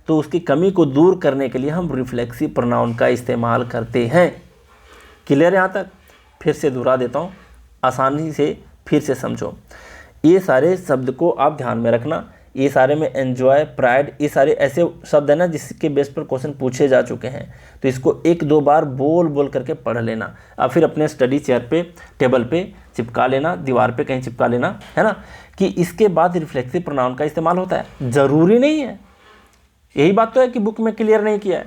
तो उसकी कमी को दूर करने के लिए हम रिफ्लेक्सिव प्रोनाउन का इस्तेमाल करते हैं। क्लियर यहाँ तक? फिर से दोहरा देता हूँ, आसानी से फिर से समझो। ये सारे शब्द को आप ध्यान में रखना। ये सारे में एंजॉय, प्राइड, ये सारे ऐसे शब्द हैं ना जिसके बेस पर क्वेश्चन पूछे जा चुके हैं। तो इसको 1-2 बार बोल बोल करके पढ़ लेना और फिर अपने स्टडी चेयर पे, टेबल पे चिपका लेना, दीवार पे कहीं चिपका लेना, है ना, कि इसके बाद रिफ्लेक्सिव प्रोनाउन का इस्तेमाल होता है। ज़रूरी नहीं है, यही बात तो है कि बुक में क्लियर नहीं किया है।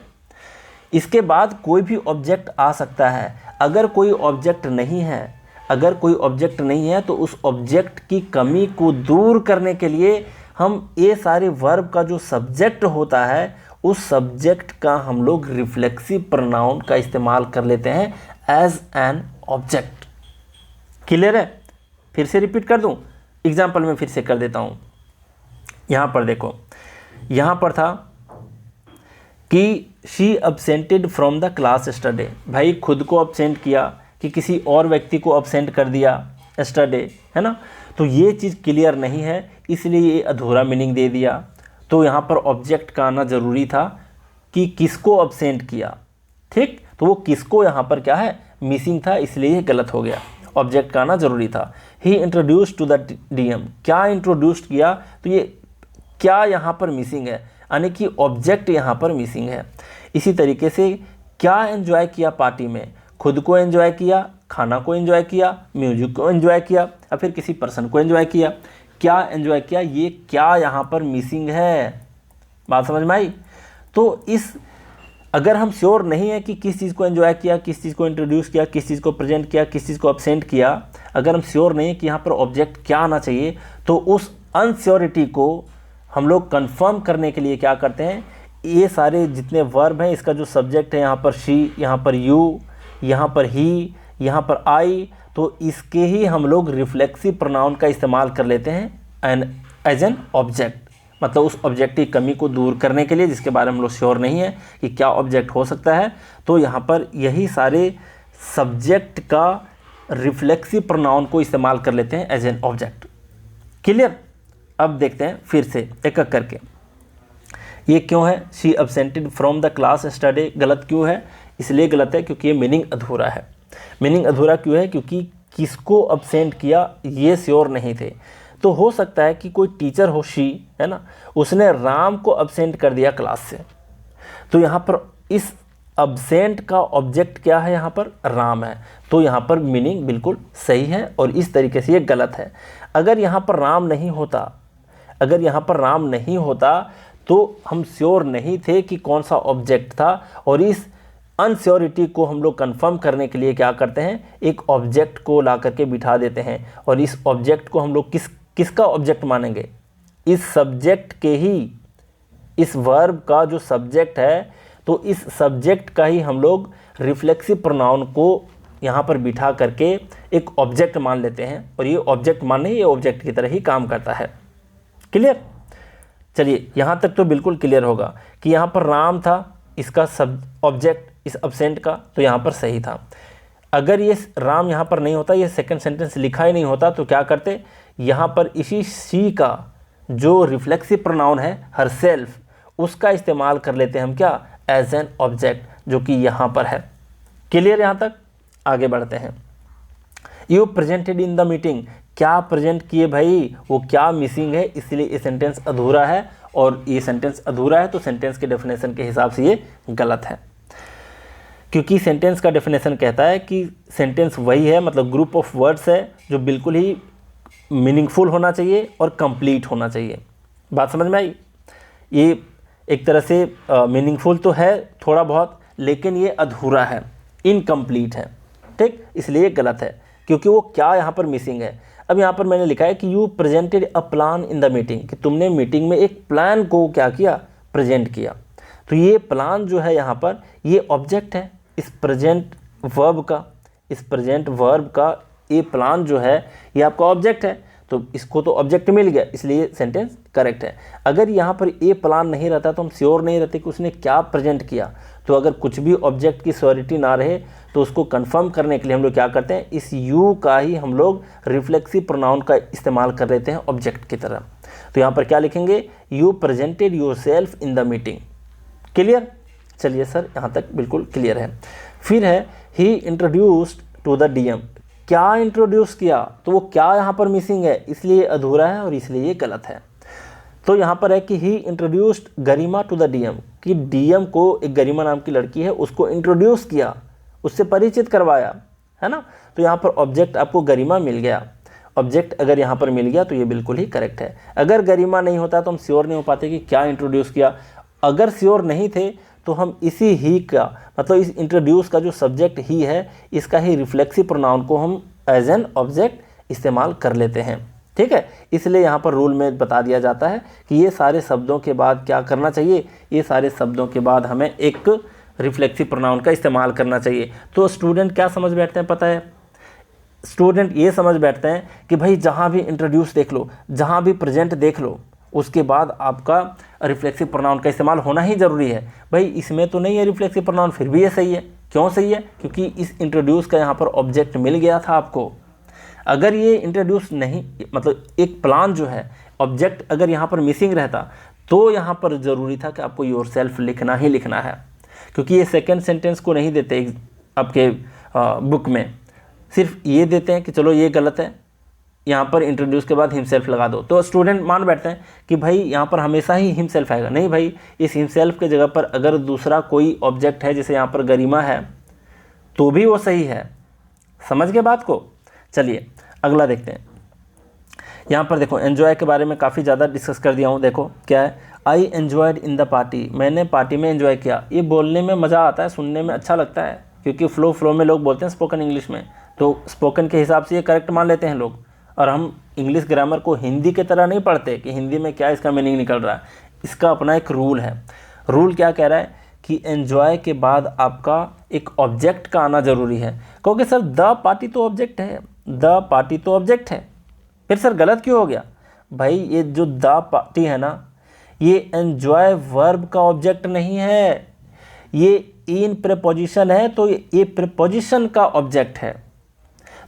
इसके बाद कोई भी ऑब्जेक्ट आ सकता है। अगर कोई ऑब्जेक्ट नहीं है, अगर कोई ऑब्जेक्ट नहीं है तो उस ऑब्जेक्ट की कमी को दूर करने के लिए हम ये सारे वर्ब का जो सब्जेक्ट होता है उस सब्जेक्ट का हम लोग रिफ्लेक्सिव प्रोनाउन का इस्तेमाल कर लेते हैं एज एन ऑब्जेक्ट। क्लियर है? फिर से रिपीट कर दूं, एग्जाम्पल में फिर से कर देता हूं। यहाँ पर देखो, यहाँ पर था कि she absented from the class yesterday. भाई खुद को अब्सेंट किया कि किसी और व्यक्ति को अब्सेंट कर दिया यस्टरडे, है ना। तो ये चीज़ क्लियर नहीं है, इसलिए ये अधूरा मीनिंग दे दिया। तो यहाँ पर ऑब्जेक्ट का आना ज़रूरी था कि किसको अब्सेंट किया, ठीक, तो वो किसको यहाँ पर क्या है, मिसिंग था, इसलिए ये गलत हो गया। ऑब्जेक्ट का आना ज़रूरी था। ही इंट्रोड्यूस टू द डीएम, क्या इंट्रोड्यूस किया, तो ये क्या यहाँ पर मिसिंग है, यानी कि ऑब्जेक्ट यहाँ पर मिसिंग है। इसी तरीके से क्या एंजॉय किया पार्टी में, खुद को एंजॉय किया, खाना को एंजॉय किया, म्यूजिक को एंजॉय किया, या फिर किसी पर्सन को एंजॉय किया। क्या एंजॉय किया, ये क्या यहाँ पर मिसिंग है, बात समझ में आई। तो इस अगर हम श्योर नहीं है कि किस चीज़ को एंजॉय किया, किस चीज़ को इंट्रोड्यूस किया, किस चीज़ को प्रेजेंट किया, किस चीज़ को अब्सेंट किया, अगर हम श्योर नहीं है कि यहाँ पर ऑब्जेक्ट क्या आना चाहिए, तो उस अनश्योरिटी को हम लोग कंफर्म करने के लिए क्या करते हैं, ये सारे जितने वर्ब हैं, इसका जो सब्जेक्ट है, यहाँ पर शी, यहाँ पर यू, यहाँ पर ही, यहाँ पर आई, तो इसके ही हम लोग रिफ्लेक्सिव प्रोनाउन का इस्तेमाल कर लेते हैं एज एन ऑब्जेक्ट, मतलब उस ऑब्जेक्ट की कमी को दूर करने के लिए, जिसके बारे में हम लोग श्योर नहीं है कि क्या ऑब्जेक्ट हो सकता है। तो यहाँ पर यही सारे सब्जेक्ट का रिफ्लेक्सिव प्रोनाउन को इस्तेमाल कर लेते हैं एज एन ऑब्जेक्ट। क्लियर। अब देखते हैं फिर से एक एक करके। ये क्यों है, she absented from the class study, गलत क्यों है, इसलिए गलत है क्योंकि ये मीनिंग अधूरा है। मीनिंग अधूरा क्यों है, क्योंकि किसको अब्सेंट किया ये श्योर नहीं थे। तो हो सकता है कि कोई टीचर हो, शी है ना, उसने राम को अब्सेंट कर दिया क्लास से, तो यहाँ पर इस अब्सेंट का ऑब्जेक्ट क्या है, यहाँ पर राम है, तो यहाँ पर मीनिंग बिल्कुल सही है और इस तरीके से ये गलत है। अगर यहाँ पर राम नहीं होता, अगर यहाँ पर राम नहीं होता तो हम श्योर नहीं थे कि कौन सा ऑब्जेक्ट था, और इस अनश्योरिटी को हम लोग कंफर्म करने के लिए क्या करते हैं, एक ऑब्जेक्ट को ला करके बिठा देते हैं, और इस ऑब्जेक्ट को हम लोग किसका ऑब्जेक्ट मानेंगे, इस सब्जेक्ट के ही, इस वर्ब का जो सब्जेक्ट है, तो इस सब्जेक्ट का ही हम लोग रिफ्लेक्सिव प्रोनाउन को यहाँ पर बिठा करके एक ऑब्जेक्ट मान लेते हैं, और ये ऑब्जेक्ट मानने ये ऑब्जेक्ट की तरह ही काम करता है। क्लियर। चलिए यहाँ तक तो बिल्कुल क्लियर होगा कि यहाँ पर राम था, इसका सब ऑब्जेक्ट इस अब्सेंट का, तो यहाँ पर सही था। अगर ये राम यहाँ पर नहीं होता, ये सेकंड सेंटेंस लिखा ही नहीं होता, तो क्या करते, यहाँ पर इसी शी का जो रिफ्लेक्सिव प्रोनाउन है हरसेल्फ, उसका इस्तेमाल कर लेते हैं हम क्या, एज एन ऑब्जेक्ट, जो कि यहाँ पर है। क्लियर। यहाँ तक आगे बढ़ते हैं। You presented in the meeting, क्या प्रेजेंट किए भाई, वो क्या मिसिंग है, इसलिए ये सेंटेंस अधूरा है, और ये सेंटेंस अधूरा है तो सेंटेंस के डेफिनेशन के हिसाब से ये गलत है, क्योंकि सेंटेंस का डेफिनेशन कहता है कि सेंटेंस वही है, मतलब ग्रुप ऑफ वर्ड्स है जो बिल्कुल ही मीनिंगफुल होना चाहिए और कंप्लीट होना चाहिए। बात समझ में आई। ये एक तरह से मीनिंगफुल तो है थोड़ा बहुत, लेकिन ये अधूरा है, इनकम्प्लीट है, ठीक, इसलिए गलत है, क्योंकि वो क्या यहाँ पर मिसिंग है। अब यहाँ पर मैंने लिखा है कि you presented a plan in the meeting, कि तुमने मीटिंग में एक प्लान को क्या किया, प्रेजेंट किया, तो ये प्लान जो है यहाँ पर ये ऑब्जेक्ट है इस प्रेजेंट वर्ब का, इस प्रेजेंट वर्ब का ये प्लान जो है ये आपका ऑब्जेक्ट है, तो इसको तो ऑब्जेक्ट मिल गया, इसलिए सेंटेंस करेक्ट है। अगर यहाँ पर ये प्लान नहीं रहता तो हम श्योर नहीं रहते कि उसने क्या प्रेजेंट किया, तो अगर कुछ भी ऑब्जेक्ट की श्योरिटी ना रहे तो उसको कंफर्म करने के लिए हम लोग क्या करते हैं, इस यू का ही हम लोग रिफ्लेक्सिव प्रोनाउन का इस्तेमाल कर लेते हैं ऑब्जेक्ट की तरह। तो यहाँ पर क्या लिखेंगे, you presented yourself in the meeting. Clear. चलिए सर यहाँ तक बिल्कुल क्लियर है। फिर है he introduced to the DM, क्या इंट्रोड्यूस किया, तो वो क्या यहाँ पर मिसिंग है, इसलिए अधूरा है और इसलिए ये गलत है। तो यहाँ पर है कि he introduced Garima to the DM, कि डीएम को एक गरिमा नाम की लड़की है उसको इंट्रोड्यूस किया, उससे परिचित करवाया, है ना, तो यहाँ पर ऑब्जेक्ट आपको गरिमा मिल गया। ऑब्जेक्ट अगर यहाँ पर मिल गया तो ये बिल्कुल ही करेक्ट है। अगर गरिमा नहीं होता तो हम श्योर नहीं हो पाते कि क्या इंट्रोड्यूस किया। अगर श्योर नहीं थे तो हम इसी ही का, मतलब इस इंट्रोड्यूस का जो सब्जेक्ट ही है, इसका ही रिफ्लेक्सिव प्रोनाउन को हम एज एन ऑब्जेक्ट इस्तेमाल कर लेते हैं। ठीक है, इसलिए यहाँ पर रूल में बता दिया जाता है कि ये सारे शब्दों के बाद क्या करना चाहिए, ये सारे शब्दों के बाद हमें एक रिफ्लेक्सिव प्रोनाउन का इस्तेमाल करना चाहिए। तो स्टूडेंट क्या समझ बैठते हैं पता है, स्टूडेंट ये समझ बैठते हैं कि भाई जहाँ भी इंट्रोड्यूस देख लो, जहाँ भी प्रेजेंट देख लो, उसके बाद आपका रिफ्लेक्सिव प्रोनाउन का इस्तेमाल होना ही ज़रूरी है। भाई इसमें तो नहीं है रिफ्लेक्सिव प्रोनाउन, फिर भी ये सही है। क्यों सही है? क्योंकि इस इंट्रोड्यूस का यहाँ पर ऑब्जेक्ट मिल गया था आपको। अगर ये इंट्रोड्यूस नहीं, मतलब एक प्लान जो है ऑब्जेक्ट अगर यहाँ पर मिसिंग रहता तो यहाँ पर ज़रूरी था कि आपको योर सेल्फ लिखना ही लिखना है, क्योंकि ये सेकेंड सेंटेंस को नहीं देते आपके बुक में, सिर्फ ये देते हैं कि चलो ये गलत है, यहाँ पर इंट्रोड्यूस के बाद हिमसेल्फ लगा दो। तो स्टूडेंट मान बैठते हैं कि भाई यहाँ पर हमेशा ही हिमसेल्फ आएगा। नहीं भाई, इस हिमसेल्फ के जगह पर अगर दूसरा कोई ऑब्जेक्ट है, जैसे यहाँ पर गरिमा है, तो भी वो सही है। समझ गए बात को? चलिए अगला देखते हैं। यहाँ पर देखो एन्जॉय के बारे में काफ़ी ज़्यादा डिस्कस कर दिया हूँ। देखो क्या है, I enjoyed in the party, मैंने पार्टी में एंजॉय किया। ये बोलने में मज़ा आता है, सुनने में अच्छा लगता है, क्योंकि फ्लो में लोग बोलते हैं स्पोकन इंग्लिश में, तो स्पोकन के हिसाब से ये करेक्ट मान लेते हैं लोग। और हम इंग्लिश ग्रामर को हिंदी की तरह नहीं पढ़ते कि हिंदी में क्या इसका मीनिंग निकल रहा है। इसका अपना एक रूल है। रूल क्या कह रहा है कि एन्जॉय के बाद आपका एक ऑब्जेक्ट का आना ज़रूरी है। क्योंकि सर द पार्टी तो ऑब्जेक्ट है, द पार्टी तो ऑब्जेक्ट है, फिर सर गलत क्यों हो गया? भाई ये जो द पार्टी है ना, ये एन्जॉय वर्ब का ऑब्जेक्ट नहीं है, ये इन प्रीपोजिशन है, तो ये प्रीपोजिशन का ऑब्जेक्ट है।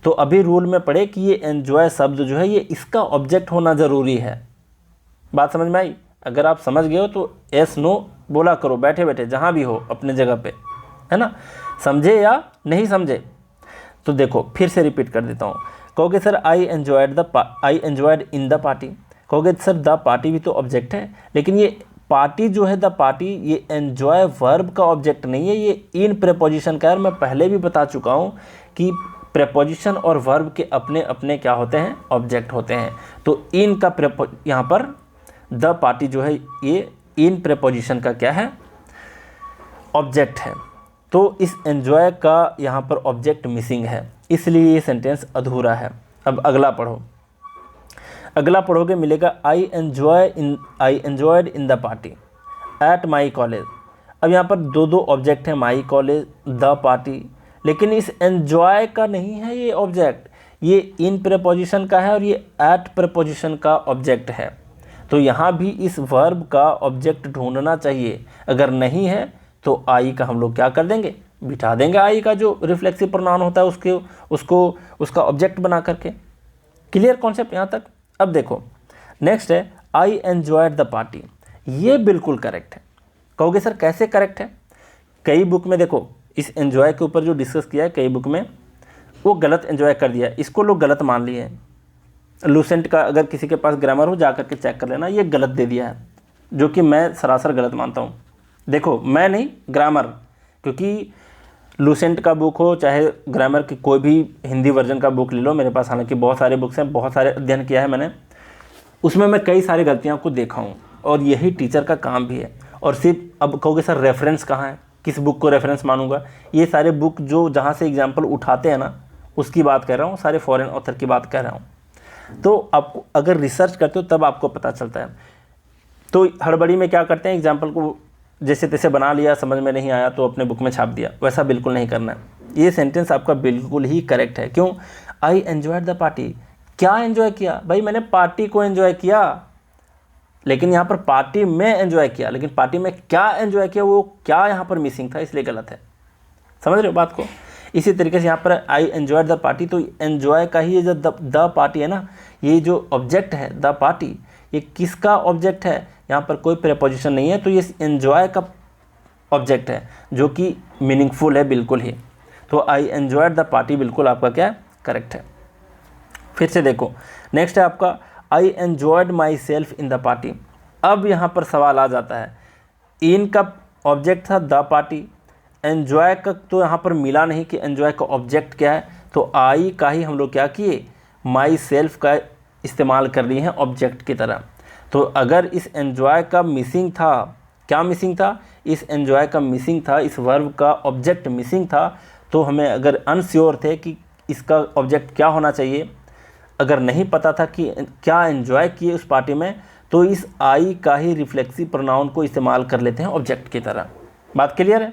तो अभी रूल में पढ़े कि ये एन्जॉय शब्द जो है ये इसका ऑब्जेक्ट होना ज़रूरी है। बात समझ में आई? अगर आप समझ गए हो तो एस नो बोला करो, बैठे बैठे जहाँ भी हो अपने जगह पे, है ना। समझे या नहीं समझे? तो देखो फिर से रिपीट कर देता हूँ। कहोगे sir I enjoyed in the party, कहोगे सर द पार्टी भी तो ऑब्जेक्ट है, लेकिन ये पार्टी जो है द पार्टी, ये एन्जॉय वर्ब का ऑब्जेक्ट नहीं है, ये इन प्रीपोजिशन का है। मैं पहले भी बता चुका हूँ कि प्रीपोजिशन और वर्ब के अपने अपने क्या होते हैं, ऑब्जेक्ट होते हैं। तो इन का यहाँ पर द पार्टी जो है ये इन प्रीपोजिशन का क्या है, ऑब्जेक्ट है। तो इस एन्जॉय का यहाँ पर ऑब्जेक्ट मिसिंग है, इसलिए ये सेंटेंस अधूरा है। अब अगला पढ़ो, अगला पढ़ोगे मिलेगा I enjoyed in the party at my college. अब यहाँ पर दो ऑब्जेक्ट हैं, माई कॉलेज, द पार्टी, लेकिन इस एन्जॉय का नहीं है ये ऑब्जेक्ट, ये इन प्रीपोजिशन का है और ये एट प्रीपोजिशन का ऑब्जेक्ट है। तो यहाँ भी इस वर्ब का ऑब्जेक्ट ढूंढना चाहिए। अगर नहीं है तो आई का हम लोग क्या कर देंगे, बिठा देंगे आई का जो रिफ्लेक्सिव प्रोनाउन होता है उसका ऑब्जेक्ट बना करके। क्लियर कॉन्सेप्ट यहाँ तक? अब देखो नेक्स्ट है आई एन्जॉयड द पार्टी, ये बिल्कुल करेक्ट है। कहोगे सर कैसे करेक्ट है? कई बुक में देखो इस एन्जॉय के ऊपर जो डिस्कस किया है, कई बुक में वो गलत एन्जॉय कर दिया है, इसको लोग गलत मान लिए हैं। लूसेंट का अगर किसी के पास ग्रामर हो जा करके चेक कर लेना, ये गलत दे दिया है, जो कि मैं सरासर गलत मानता हूँ। देखो मैं नहीं, ग्रामर, क्योंकि लूसेंट का बुक हो चाहे ग्रामर की कोई भी हिंदी वर्जन का बुक ले लो, मेरे पास हालांकि बहुत सारे बुक्स हैं, बहुत सारे अध्ययन किया है मैंने, उसमें मैं कई सारी गलतियों को देखा हूँ और यही टीचर का काम भी है। और सिर्फ अब कहोगे सर रेफरेंस कहाँ है, किस बुक को रेफरेंस मानूंगा? ये सारे बुक जो जहाँ से एग्जाम्पल उठाते हैं ना, उसकी बात कर रहा हूँ, सारे फॉरेन ऑथर की बात कर रहा हूँ। तो आपको अगर रिसर्च करते हो तब आपको पता चलता है। तो हड़बड़ी में क्या करते हैं, एग्जाम्पल को जैसे तैसे बना लिया, समझ में नहीं आया तो अपने बुक में छाप दिया, वैसा बिल्कुल नहीं करना है। ये सेंटेंस आपका बिल्कुल ही करेक्ट है। क्यों? आई एन्जॉयड द पार्टी, क्या एन्जॉय किया? भाई मैंने पार्टी को एन्जॉय किया, लेकिन यहाँ पर पार्टी में एन्जॉय किया, लेकिन पार्टी में क्या एन्जॉय किया, वो क्या यहाँ पर मिसिंग था, इसलिए गलत है। समझ रहे हो बात को? इसी तरीके से यहाँ पर आई एन्जॉयड द पार्टी, तो एन्जॉय का ही ये जो द पार्टी है ना, ये जो ऑब्जेक्ट है द पार्टी, ये किसका ऑब्जेक्ट है? यहाँ पर कोई प्रीपोजिशन नहीं है, तो ये एन्जॉय का ऑब्जेक्ट है जो कि मीनिंगफुल है बिल्कुल ही। तो आई एन्जॉयड द पार्टी बिल्कुल आपका क्या है, करेक्ट है। फिर से देखो नेक्स्ट है आपका I enjoyed my self in the party. अब यहाँ पर सवाल आ जाता है, इन का ऑब्जेक्ट था द पार्टी, एन्जॉय का तो यहाँ पर मिला नहीं कि एन्जॉय का ऑब्जेक्ट क्या है, तो आई का ही हम लोग क्या किए, माई सेल्फ का इस्तेमाल कर लिए हैं ऑब्जेक्ट की तरह। तो अगर इस एन्जॉय का मिसिंग था, क्या मिसिंग था? इस एन्जॉय का मिसिंग था, इस वर्ब का ऑब्जेक्ट मिसिंग था, तो हमें अगर अनश्योर थे कि इसका ऑब्जेक्ट क्या होना चाहिए, अगर नहीं पता था कि क्या एन्जॉय किए उस पार्टी में, तो इस आई का ही रिफ्लेक्सिव प्रोनाउन को इस्तेमाल कर लेते हैं ऑब्जेक्ट की तरह। बात क्लियर है?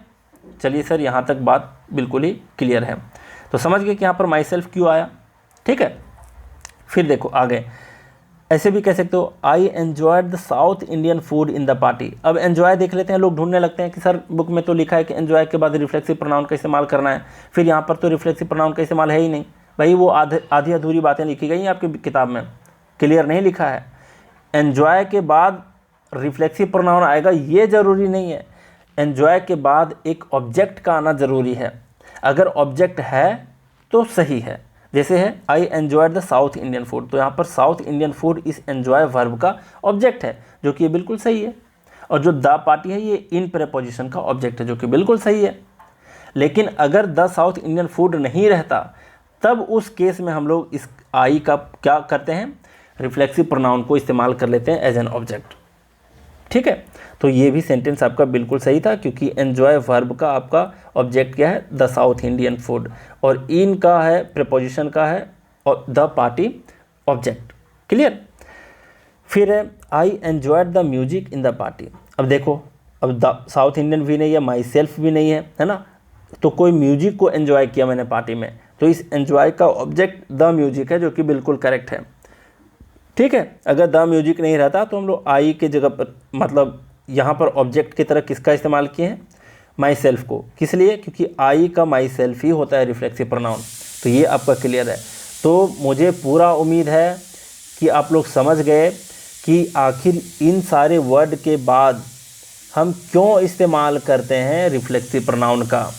चलिए सर यहाँ तक बात बिल्कुल ही क्लियर है। तो समझ गए कि यहाँ पर माई सेल्फ क्यों आया, ठीक है। फिर देखो आगे, ऐसे भी कह सकते हो I enjoyed the south Indian food in the party. अब एन्जॉय देख लेते हैं, लोग ढूंढने लगते हैं कि सर बुक में तो लिखा है कि एन्जॉय के बाद रिफ्लेक्सिव प्रोनाउन का इस्तेमाल करना है, फिर यहाँ पर तो रिफ्लेक्सिव प्रोनाउन का इस्तेमाल है ही नहीं। भाई वो आधी अधूरी बातें लिखी गई हैं आपकी किताब में, क्लियर नहीं लिखा है। एन्जॉय के बाद रिफ्लेक्सिव प्रोनाउन आएगा ये ज़रूरी नहीं है। एन्जॉय के बाद एक ऑब्जेक्ट का आना ज़रूरी है। अगर ऑब्जेक्ट है तो सही है। जैसे है I enjoyed the south Indian food, तो यहाँ पर साउथ इंडियन फूड इस एन्जॉय वर्ब का ऑब्जेक्ट है, जो कि ये बिल्कुल सही है। और जो द पार्टी है ये इन प्रेपोजिशन का ऑब्जेक्ट है, जो कि बिल्कुल सही है। लेकिन अगर द साउथ इंडियन फूड नहीं रहता, तब उस केस में हम लोग इस आई का क्या करते हैं, रिफ्लेक्सिव प्रोनाउन को इस्तेमाल कर लेते हैं एज एन ऑब्जेक्ट। ठीक है, तो ये भी सेंटेंस आपका बिल्कुल सही था, क्योंकि एन्जॉय वर्ब का आपका ऑब्जेक्ट क्या है, द साउथ इंडियन फूड, और इन का है प्रेपोजिशन का है, और द पार्टी ऑब्जेक्ट। क्लियर। फिर है I enjoyed the music in the party. अब देखो, अब द साउथ इंडियन भी नहीं है, माई सेल्फ भी नहीं है ना, तो कोई म्यूजिक को एन्जॉय किया मैंने पार्टी में, तो इस एन्जॉय का ऑब्जेक्ट द म्यूजिक है, जो कि बिल्कुल करेक्ट है। ठीक है, अगर द म्यूजिक नहीं रहता तो हम लोग आई के जगह पर, मतलब यहाँ पर ऑब्जेक्ट की तरह किसका इस्तेमाल किए हैं, माई सेल्फ को। किस लिए, क्योंकि आई का माई सेल्फ ही होता है रिफ्लेक्सिव प्रोनाउन। तो ये आपका क्लियर है। तो मुझे पूरा उम्मीद है कि आप लोग समझ गए कि आखिर इन सारे वर्ड के बाद हम क्यों इस्तेमाल करते हैं रिफ्लेक्सिव प्रोनाउन का।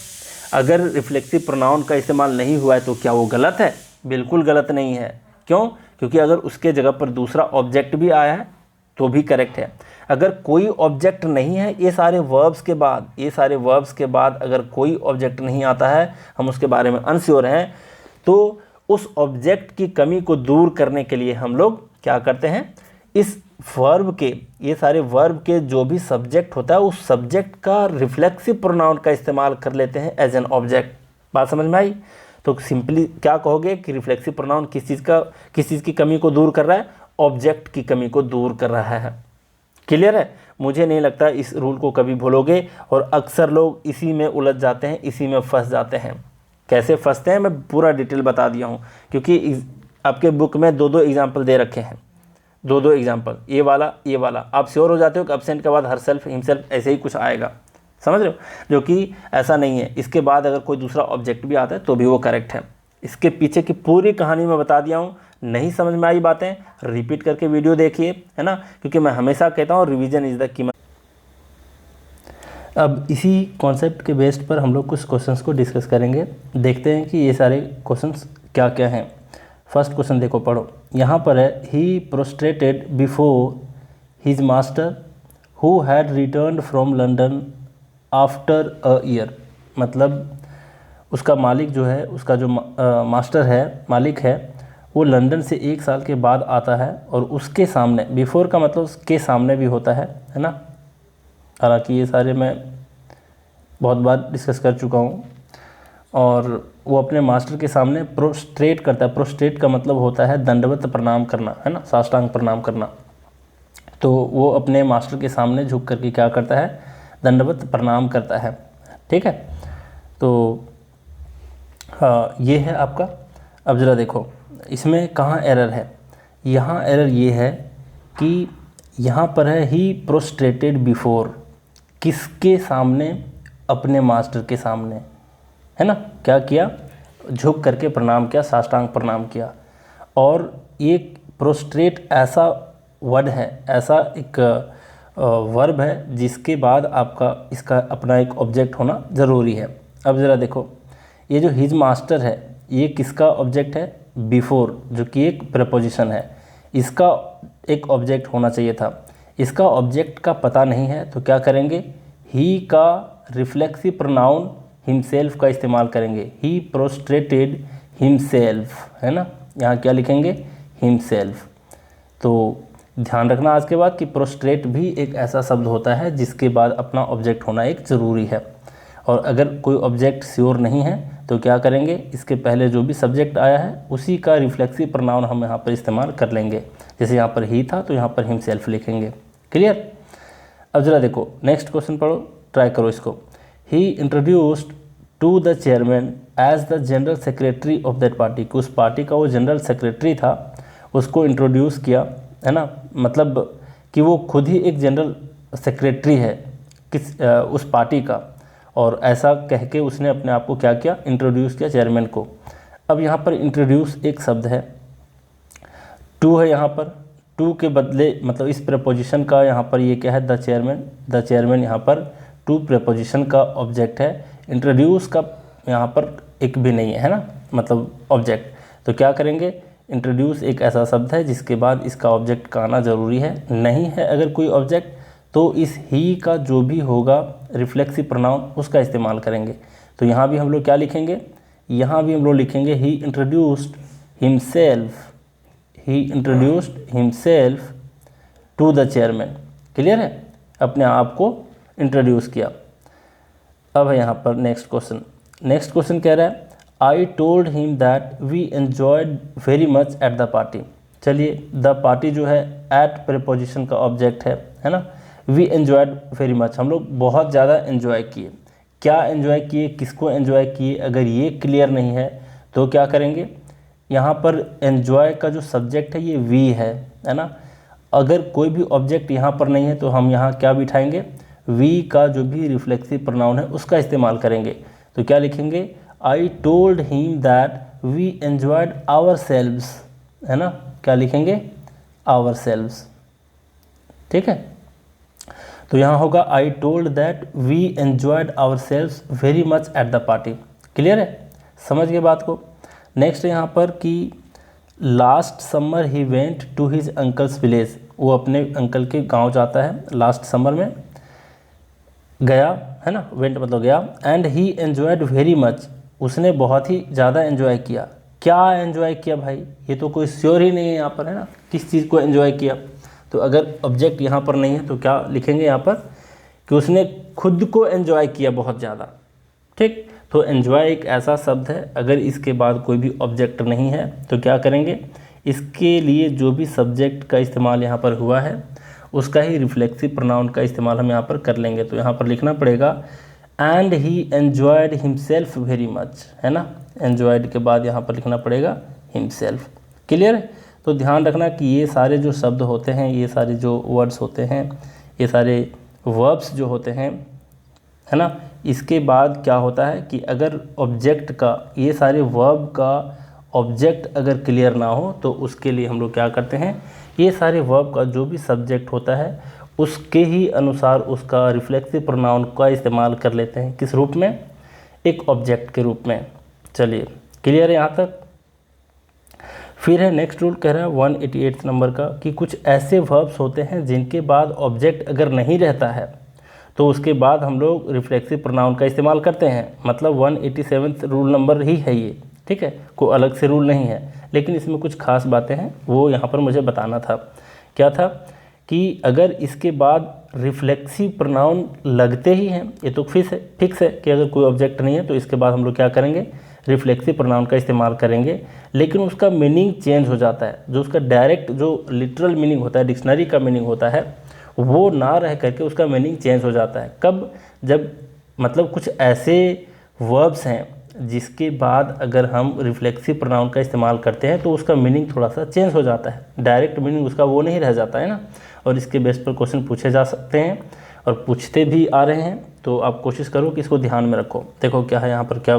अगर रिफ्लेक्सिव प्रोनाउन का इस्तेमाल नहीं हुआ है तो क्या वो गलत है? बिल्कुल गलत नहीं है। क्यों? क्योंकि अगर उसके जगह पर दूसरा ऑब्जेक्ट भी आया है तो भी करेक्ट है। अगर कोई ऑब्जेक्ट नहीं है, ये सारे वर्ब्स के बाद अगर कोई ऑब्जेक्ट नहीं आता है, हम उसके बारे में अनश्योर हैं, तो उस ऑब्जेक्ट की कमी को दूर करने के लिए हम लोग क्या करते हैं, इस वर्ब के, ये सारे वर्ब के जो भी सब्जेक्ट होता है उस सब्जेक्ट का रिफ्लेक्सिव प्रोनाउन का इस्तेमाल कर लेते हैं एज एन ऑब्जेक्ट। बात समझ में आई? तो सिंपली क्या कहोगे कि रिफ्लेक्सिव प्रोनाउन किस चीज़ की कमी को दूर कर रहा है? ऑब्जेक्ट की कमी को दूर कर रहा है। क्लियर है? मुझे नहीं लगता इस रूल को कभी भूलोगे, और अक्सर लोग इसी में उलझ जाते हैं, इसी में फंस जाते हैं। कैसे फंसते हैं मैं पूरा डिटेल बता दिया हूँ, क्योंकि आपके बुक में दो एग्जाम्पल दे रखे हैं, दो एग्जाम्पल, ये वाला। आप श्योर हो जाते हो कि एब्सेंट के बाद हर सेल्फ हिमसेल्फ ऐसे ही कुछ आएगा, समझ रहे हो? जो कि ऐसा नहीं है। इसके बाद अगर कोई दूसरा ऑब्जेक्ट भी आता है तो भी वो करेक्ट है। इसके पीछे की पूरी कहानी मैं बता दिया हूँ। नहीं समझ में आई बातें, रिपीट करके वीडियो देखिए, है ना, क्योंकि मैं हमेशा कहता हूँ रिवीजन इज़ द कीमत। अब इसी कॉन्सेप्ट के बेस्ड पर हम लोग कुछ क्वेश्चंस को डिस्कस करेंगे। देखते हैं कि ये सारे क्वेश्चंस क्या क्या हैं। फर्स्ट क्वेश्चन देखो, पढ़ो। यहाँ पर है, he prostrated before his master who had returned from London after a year. मतलब उसका मालिक जो है, उसका जो मास्टर है, मालिक है, वो लंदन से 1 साल के बाद आता है, और उसके सामने, बिफोर का मतलब उसके सामने भी होता है ना। हालांकि ये सारे मैं बहुत बार डिस्कस कर चुका हूँ। और वो अपने मास्टर के सामने प्रोस्ट्रेट करता है। प्रोस्ट्रेट का मतलब होता है दंडवत प्रणाम करना, है ना, साष्टांग प्रणाम करना। तो वो अपने मास्टर के सामने झुक करके क्या करता है, दंडवत प्रणाम करता है। ठीक है, तो हाँ, ये है आपका। अब ज़रा देखो इसमें कहाँ एरर है। यहाँ एरर ये है कि यहाँ पर है ही प्रोस्ट्रेटेड बिफोर, किसके सामने? अपने मास्टर के सामने, है ना। क्या किया? झुक करके प्रणाम किया, साष्टांग प्रणाम किया। और ये प्रोस्ट्रेट ऐसा वर्ड है, ऐसा एक वर्ब है जिसके बाद आपका इसका अपना एक ऑब्जेक्ट होना ज़रूरी है। अब ज़रा देखो, ये जो हिज मास्टर है, ये किसका ऑब्जेक्ट है? बिफोर, जो कि एक प्रेपोजिशन है। इसका एक ऑब्जेक्ट होना चाहिए था। इसका ऑब्जेक्ट का पता नहीं है, तो क्या करेंगे? ही का रिफ्लेक्सिव प्रोनाउन हिमसेल्फ का इस्तेमाल करेंगे। ही प्रोस्ट्रेटेड हिमसेल्फ, है ना। यहाँ क्या लिखेंगे? हिमसेल्फ। तो ध्यान रखना आज के बाद कि प्रोस्ट्रेट भी एक ऐसा शब्द होता है जिसके बाद अपना ऑब्जेक्ट होना एक ज़रूरी है। और अगर कोई ऑब्जेक्ट श्योर नहीं है तो क्या करेंगे? इसके पहले जो भी सब्जेक्ट आया है उसी का रिफ्लेक्सिव प्रोनाउन हम यहाँ पर इस्तेमाल कर लेंगे। जैसे यहाँ पर ही था तो यहाँ पर हिमसेल्फ लिखेंगे। क्लियर? अब ज़रा देखो नेक्स्ट क्वेश्चन पढ़ो, ट्राई करो इसको। He introduced to the chairman as the general secretary of that party. कि उस पार्टी का वो जनरल सेक्रेटरी था, उसको इंट्रोड्यूस किया, है ना। मतलब कि वो खुद ही एक जनरल सेक्रेटरी है उस पार्टी का, और ऐसा कह के उसने अपने आप को क्या किया? इंट्रोड्यूस किया चेयरमैन को। अब यहाँ पर इंट्रोड्यूस एक शब्द है, टू है यहाँ पर, टू के बदले मतलब इस प्रेपोजिशन का यहाँ पर ये क्या है, द चेयरमैन। द चेयरमैन यहाँ पर टू प्रेपोजिशन का ऑब्जेक्ट है। इंट्रोड्यूस का यहाँ पर एक भी नहीं है ना, मतलब ऑब्जेक्ट। तो क्या करेंगे, इंट्रोड्यूस एक ऐसा शब्द है जिसके बाद इसका ऑब्जेक्ट का आना ज़रूरी है। नहीं है अगर कोई ऑब्जेक्ट तो इस ही का जो भी होगा रिफ्लेक्सिव प्रोनाउन उसका इस्तेमाल करेंगे। तो यहाँ भी हम लोग क्या लिखेंगे, यहाँ भी हम लोग लिखेंगे he introduced himself, he introduced himself to the chairman. Clear है, अपने आप को इंट्रोड्यूस किया। अब है यहाँ पर नेक्स्ट क्वेश्चन। नेक्स्ट क्वेश्चन कह रहा है I told him that we enjoyed very much at the party. चलिए, द पार्टी जो है एट प्रीपोजिशन का ऑब्जेक्ट है ना। वी एन्जॉयड वेरी मच, हम लोग बहुत ज़्यादा एन्जॉय किए। क्या एन्जॉय किए, किसको एन्जॉय किए, अगर ये क्लियर नहीं है तो क्या करेंगे, यहाँ पर एन्जॉय का जो सब्जेक्ट है ये वी है ना। अगर कोई भी ऑब्जेक्ट यहाँ पर नहीं है तो हम यहाँ क्या बिठाएंगे, वी का जो भी रिफ्लेक्सिव प्रोनाउन है उसका इस्तेमाल करेंगे। तो क्या लिखेंगे, I told him that we enjoyed ourselves, है ना। क्या लिखेंगे, आवर सेल्व्स। ठीक है, तो यहाँ होगा I told that we enjoyed ourselves very much at the party. Clear है, समझ गए बात को। नेक्स्ट यहाँ पर कि last summer he went to his uncles village, वो अपने अंकल के गांव जाता है, लास्ट समर में गया है ना, वेंट मतलब गया। And he enjoyed very much, उसने बहुत ही ज़्यादा एंजॉय किया। क्या एंजॉय किया भाई, ये तो कोई श्योर ही नहीं है यहाँ पर, है ना, किस चीज़ को एंजॉय किया। तो अगर ऑब्जेक्ट यहाँ पर नहीं है तो क्या लिखेंगे यहाँ पर कि उसने खुद को एंजॉय किया बहुत ज़्यादा। ठीक, तो एंजॉय एक ऐसा शब्द है, अगर इसके बाद कोई भी ऑब्जेक्ट नहीं है तो क्या करेंगे, इसके लिए जो भी सब्जेक्ट का इस्तेमाल यहाँ पर हुआ है उसका ही रिफ्लेक्सिव प्रोनाउन का इस्तेमाल हम यहाँ पर कर लेंगे। तो यहाँ पर लिखना पड़ेगा and he enjoyed himself very much, है ना। एन्जॉयड के बाद यहाँ पर लिखना पड़ेगा हिमसेल्फ। क्लियर है, तो ध्यान रखना कि ये सारे जो शब्द होते हैं, ये सारे जो वर्ड्स होते हैं, ये सारे वर्ब्स जो होते हैं, है ना, इसके बाद क्या होता है कि अगर ऑब्जेक्ट का, ये सारे वर्ब का ऑब्जेक्ट अगर क्लियर ना हो तो उसके लिए हम लोग क्या करते हैं, ये सारे वर्ब का जो भी सब्जेक्ट होता है उसके ही अनुसार उसका रिफ्लेक्सिव प्रोनाउन का इस्तेमाल कर लेते हैं। किस रूप में, एक ऑब्जेक्ट के रूप में। चलिए, क्लियर है यहाँ तक। फिर है नेक्स्ट रूल, कह रहा है 188 नंबर का कि कुछ ऐसे वर्ब्स होते हैं जिनके बाद ऑब्जेक्ट अगर नहीं रहता है तो उसके बाद हम लोग रिफ्लेक्सिव प्रोनाउन का इस्तेमाल करते हैं। मतलब 187 रूल नंबर ही है ये। ठीक है, कोई अलग से रूल नहीं है, लेकिन इसमें कुछ खास बातें हैं वो यहाँ पर मुझे बताना था। क्या था कि अगर इसके बाद रिफ्लेक्सिव प्रोनाउन लगते ही हैं, ये तो फिक्स है कि अगर कोई ऑब्जेक्ट नहीं है तो इसके बाद हम लोग क्या करेंगे, रिफ्लेक्सिव प्रोनाउन का इस्तेमाल करेंगे। लेकिन उसका मीनिंग चेंज हो जाता है, जो उसका डायरेक्ट जो लिटरल मीनिंग होता है, डिक्शनरी का मीनिंग होता है, वो ना रह करके उसका मीनिंग चेंज हो जाता है। कब, जब मतलब कुछ ऐसे वर्ब्स हैं जिसके बाद अगर हम रिफ्लेक्सिव प्रोनाउन का इस्तेमाल करते हैं तो उसका मीनिंग थोड़ा सा चेंज हो जाता है, डायरेक्ट मीनिंग उसका वो नहीं रह जाता है ना। और इसके बेस पर क्वेश्चन पूछे जा सकते हैं और पूछते भी आ रहे हैं, तो आप कोशिश करो कि इसको ध्यान में रखो। देखो क्या है यहाँ पर, क्या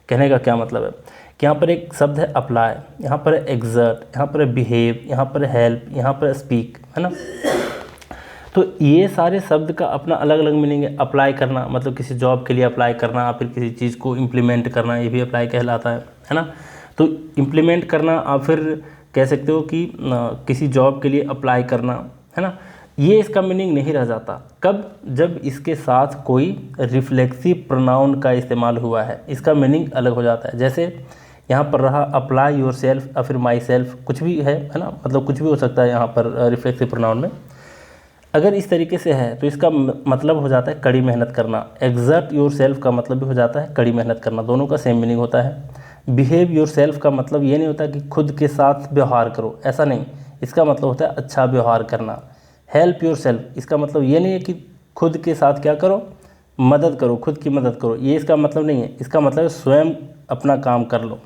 कहने का क्या मतलब है कि यहाँ पर एक शब्द है अप्लाई, यहाँ पर है एग्जर्ट, यहाँ पर है बिहेव, यहाँ पर है हेल्प, यहाँ पर है स्पीक, है ना। तो ये सारे शब्द का अपना अलग अलग मीनिंग है। अप्लाई करना मतलब किसी जॉब के लिए अप्लाई करना, या फिर किसी चीज़ को इम्प्लीमेंट करना, ये भी अप्लाई कहलाता है ना। तो इम्प्लीमेंट करना आप फिर कह सकते हो कि किसी जॉब के लिए अप्लाई करना, है ना। ये इसका मीनिंग नहीं रह जाता। कब, जब इसके साथ कोई रिफ्लेक्सिव प्रोनाउन का इस्तेमाल हुआ है, इसका मीनिंग अलग हो जाता है। जैसे यहाँ पर रहा अप्लाई योर सेल्फ या फिर माई सेल्फ, कुछ भी है ना, मतलब कुछ भी हो सकता है यहाँ पर रिफ्लेक्सिव प्रोनाउन में। अगर इस तरीके से है तो इसका मतलब हो जाता है कड़ी मेहनत करना। एग्जर्ट योर सेल्फ का मतलब भी हो जाता है कड़ी मेहनत करना, दोनों का सेम मीनिंग होता है। बिहेव योर सेल्फ का मतलब ये नहीं होता कि खुद के साथ व्यवहार करो, ऐसा नहीं, इसका मतलब होता है अच्छा व्यवहार करना। हेल्प योर सेल्फ, इसका मतलब ये नहीं है कि खुद के साथ क्या करो, मदद करो, खुद की मदद करो, ये इसका मतलब नहीं है। इसका मतलब स्वयं अपना काम कर लो,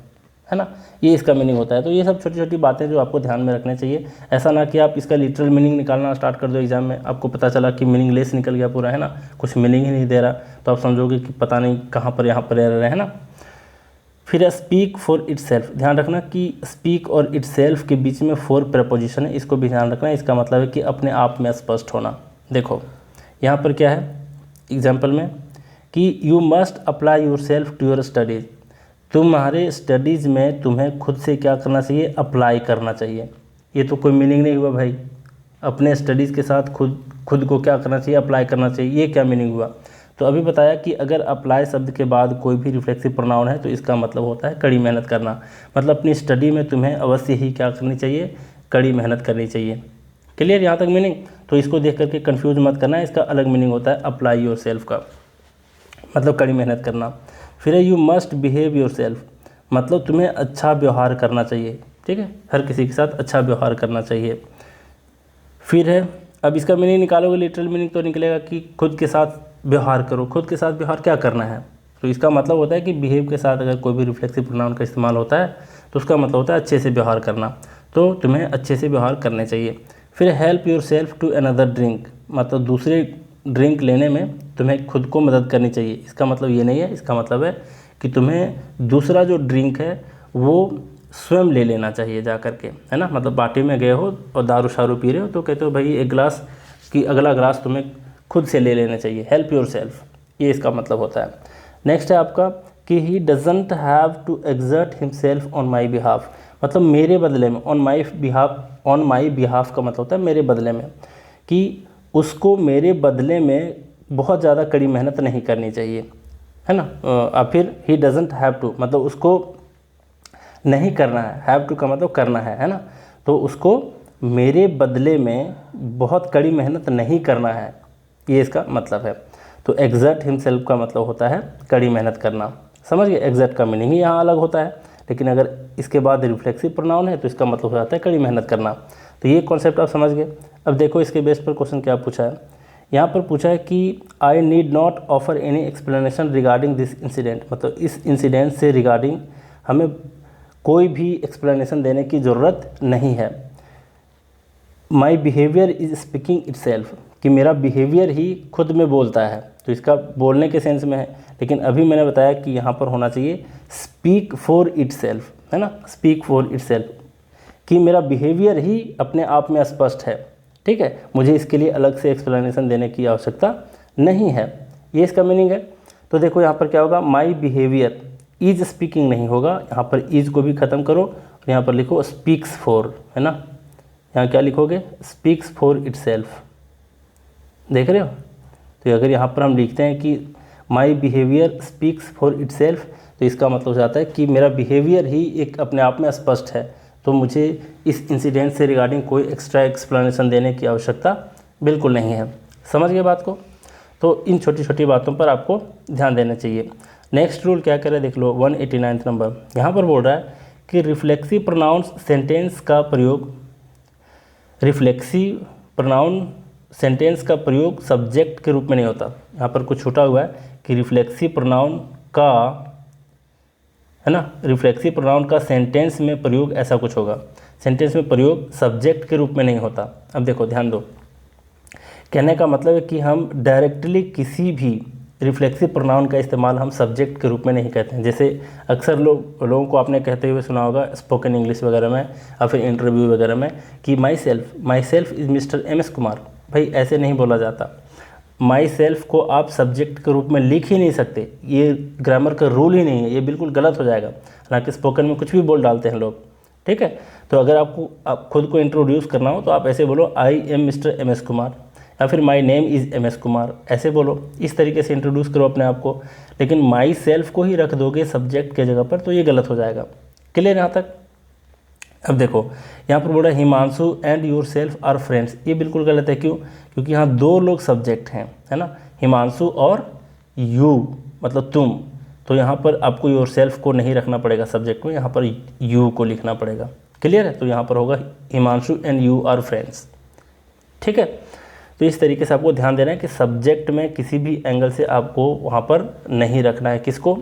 है ना, ये इसका मीनिंग होता है। तो ये सब छोटी छोटी बातें जो आपको ध्यान में रखने चाहिए। ऐसा ना कि आप इसका लिटरल मीनिंग निकालना स्टार्ट कर दो एग्जाम में, आपको पता चला कि मीनिंगलेस निकल गया पूरा, है ना, कुछ मीनिंग ही नहीं दे रहा, तो आप समझोगे कि पता नहीं कहाँ पर यहाँ पर एरर है ना। फिर स्पीक फॉर इट सेल्फ, ध्यान रखना कि स्पीक और इट सेल्फ के बीच में फॉर प्रपोजिशन है, इसको भी ध्यान रखना। इसका मतलब है कि अपने आप में स्पष्ट होना। देखो यहाँ पर क्या है एग्जाम्पल में कि you must apply yourself to your studies, तुम्हारे स्टडीज़ में तुम्हें खुद से क्या करना चाहिए, अप्लाई करना चाहिए। ये तो कोई मीनिंग नहीं हुआ भाई, अपने स्टडीज़ के साथ खुद को क्या करना चाहिए, अप्लाई करना चाहिए, ये क्या मीनिंग हुआ। तो अभी बताया कि अगर अप्लाई शब्द के बाद कोई भी रिफ्लेक्सिव प्रोनाउन है तो इसका मतलब होता है कड़ी मेहनत करना। मतलब अपनी स्टडी में तुम्हें अवश्य ही क्या करनी चाहिए, कड़ी मेहनत करनी चाहिए। क्लियर यहाँ तक मीनिंग। तो इसको देख करके कंफ्यूज मत करना, इसका अलग मीनिंग होता है अप्लाई योर सेल्फ का, मतलब कड़ी मेहनत करना। फिर है you must behave your self, मतलब तुम्हें अच्छा व्यवहार करना चाहिए। ठीक है, हर किसी के साथ अच्छा व्यवहार करना चाहिए। फिर है, अब इसका मीनिंग निकालोगे, लिटरल मीनिंग तो निकलेगा कि खुद के साथ व्यवहार करो। खुद के साथ व्यवहार क्या करना है, तो इसका मतलब होता है कि बिहेव के साथ अगर कोई भी रिफ्लेक्सिव प्रोनाउन का इस्तेमाल होता है तो उसका मतलब होता है अच्छे से व्यवहार करना। तो तुम्हें अच्छे से व्यवहार करने चाहिए। फिर help yourself to another drink, मतलब दूसरे ड्रिंक लेने में तुम्हें खुद को मदद करनी चाहिए। इसका मतलब ये नहीं है, इसका मतलब है कि तुम्हें दूसरा जो ड्रिंक है वो स्वयं ले लेना चाहिए जा करके, है ना। मतलब पार्टी में गए हो और दारू शारू पी रहे हो तो कहते हो भाई एक गिलास कि अगला गिलास तुम्हें खुद से ले लेना चाहिए, हेल्प योर सेल्फ, ये इसका मतलब होता है। नेक्स्ट है आपका कि he doesn't have to exert himself on my behalf, मतलब मेरे बदले में, ऑन माई बिहाफ का मतलब होता है मेरे बदले में, कि उसको मेरे बदले में बहुत ज़्यादा कड़ी मेहनत नहीं करनी चाहिए, है ना। और फिर ही डजंट हैव टू, मतलब उसको नहीं करना है, हैव टू का मतलब करना है ना। तो उसको मेरे बदले में बहुत कड़ी मेहनत नहीं करना है, ये इसका मतलब है। तो एग्जर्ट हिमसेल्फ का मतलब होता है कड़ी मेहनत करना, समझ गए। एग्जर्ट का मीनिंग ही यहाँ अलग होता है, लेकिन अगर इसके बाद रिफ्लेक्सिव प्रोनाउन है तो इसका मतलब हो जाता है कड़ी मेहनत करना। तो ये कॉन्सेप्ट आप समझ गए। अब देखो इसके बेस पर क्वेश्चन क्या पूछा है। यहाँ पर पूछा है कि I need not offer any explanation regarding this incident, मतलब इस इंसिडेंट से रिगार्डिंग हमें कोई भी एक्सप्लेनेशन देने की ज़रूरत नहीं है। My behaviour is speaking itself, कि मेरा बिहेवियर ही खुद में बोलता है, तो इसका बोलने के सेंस में है। लेकिन अभी मैंने बताया कि यहाँ पर होना चाहिए स्पीक फॉर इटसेल्फ, है ना, स्पीक फॉर इटसेल्फ, कि मेरा बिहेवियर ही अपने आप में स्पष्ट है। ठीक है, मुझे इसके लिए अलग से एक्सप्लेनेशन देने की आवश्यकता नहीं है, ये इसका मीनिंग है। तो देखो यहाँ पर क्या होगा, माई बिहेवियर इज स्पीकिंग नहीं होगा, यहाँ पर इज को भी ख़त्म करो और यहाँ पर लिखो स्पीक्स फॉर, है ना। यहाँ क्या लिखोगे, स्पीक्स फॉर इटसेल्फ, देख रहे हो। तो अगर यहाँ पर हम लिखते हैं कि my behaviour speaks for itself, तो इसका मतलब हो जाता है कि मेरा बिहेवियर ही एक अपने आप में स्पष्ट है, तो मुझे इस इंसिडेंट से रिगार्डिंग कोई एक्स्ट्रा एक्सप्लेनेशन देने की आवश्यकता बिल्कुल नहीं है। समझ गए बात को। तो इन छोटी छोटी बातों पर आपको ध्यान देना चाहिए। नेक्स्ट रूल क्या करें, देख लो 189 नंबर। यहाँ पर बोल रहा है कि रिफ्लेक्सिव प्रोनाउंस सेंटेंस का प्रयोग, रिफ्लेक्सिव प्रोनाउन सेंटेंस का प्रयोग सब्जेक्ट के रूप में नहीं होता। यहाँ पर कुछ छूटा हुआ है कि रिफ्लेक्सिव प्रोनाउन का, है ना, रिफ्लेक्सिव प्रोनाउन का सेंटेंस में प्रयोग ऐसा कुछ होगा, सेंटेंस में प्रयोग सब्जेक्ट के रूप में नहीं होता। अब देखो ध्यान दो, कहने का मतलब है कि हम डायरेक्टली किसी भी रिफ्लेक्सिव प्रोनाउन का इस्तेमाल हम सब्जेक्ट के रूप में नहीं कहते हैं। जैसे अक्सर लोगों को आपने कहते हुए सुना होगा स्पोकन इंग्लिश वगैरह में या फिर इंटरव्यू वगैरह में कि my self is mister MS Kumar. भाई ऐसे नहीं बोला जाता। माई सेल्फ को आप सब्जेक्ट के रूप में लिख ही नहीं सकते, ये ग्रामर का रूल ही नहीं है, ये बिल्कुल गलत हो जाएगा। हालांकि स्पोकन में कुछ भी बोल डालते हैं लोग, ठीक है। तो अगर आप खुद को इंट्रोड्यूस करना हो तो आप ऐसे बोलो I am mister MS Kumar, या फिर my name is MS Kumar, ऐसे बोलो। इस तरीके से इंट्रोड्यूस करो अपने आप को। लेकिन माई सेल्फ को ही रख दोगे सब्जेक्ट के जगह पर तो ये गलत हो जाएगा। क्लियर यहाँ तक। अब देखो यहाँ पर बोला Himanshu and yourself are friends, ये बिल्कुल गलत है। क्यों? क्योंकि यहाँ दो लोग सब्जेक्ट हैं, है ना, हिमांशु और यू मतलब तुम। तो यहाँ पर आपको योर सेल्फ को नहीं रखना पड़ेगा सब्जेक्ट में, यहाँ पर यू को लिखना पड़ेगा। क्लियर है। तो यहाँ पर होगा Himanshu and you are friends. ठीक है। तो इस तरीके से आपको ध्यान देना है कि सब्जेक्ट में किसी भी एंगल से आपको वहाँ पर नहीं रखना है, किसको,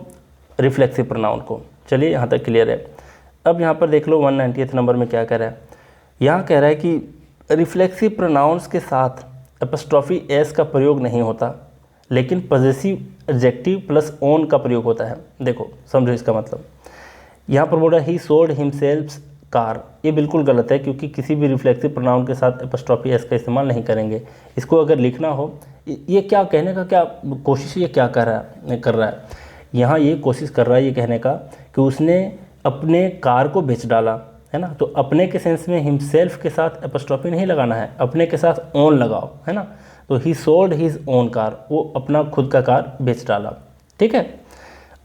रिफ्लेक्सिव प्रोनाउन को। चलिए यहाँ तक क्लियर है। अब यहाँ पर देख लो 190 नंबर में क्या कह रहा है। यहाँ कह रहा है कि रिफ्लेक्सिव प्रोनाउंस के साथ एपस्ट्रॉफी एस का प्रयोग नहीं होता, लेकिन पॉजेसिव एडजेक्टिव प्लस ओन का प्रयोग होता है। देखो समझो इसका मतलब, यहाँ पर बोल रहा है ही सोल्ड हिमसेल्फ कार, ये बिल्कुल गलत है क्योंकि किसी भी रिफ्लेक्सिव प्रोनाउन के साथ एपोस्ट्रोफी एस का इस्तेमाल नहीं करेंगे। इसको अगर लिखना हो, ये क्या कहने का क्या कोशिश ये क्या कर रहा है यहाँ, ये कोशिश कर रहा है ये कहने का कि उसने अपने कार को बेच डाला, है ना। तो अपने के सेंस में हिमसेल्फ के साथ एपोस्ट्रोफी नहीं लगाना है, अपने के साथ ओन लगाओ, है ना। तो ही सोल्ड हिज ओन कार, वो अपना खुद का कार बेच डाला, ठीक है।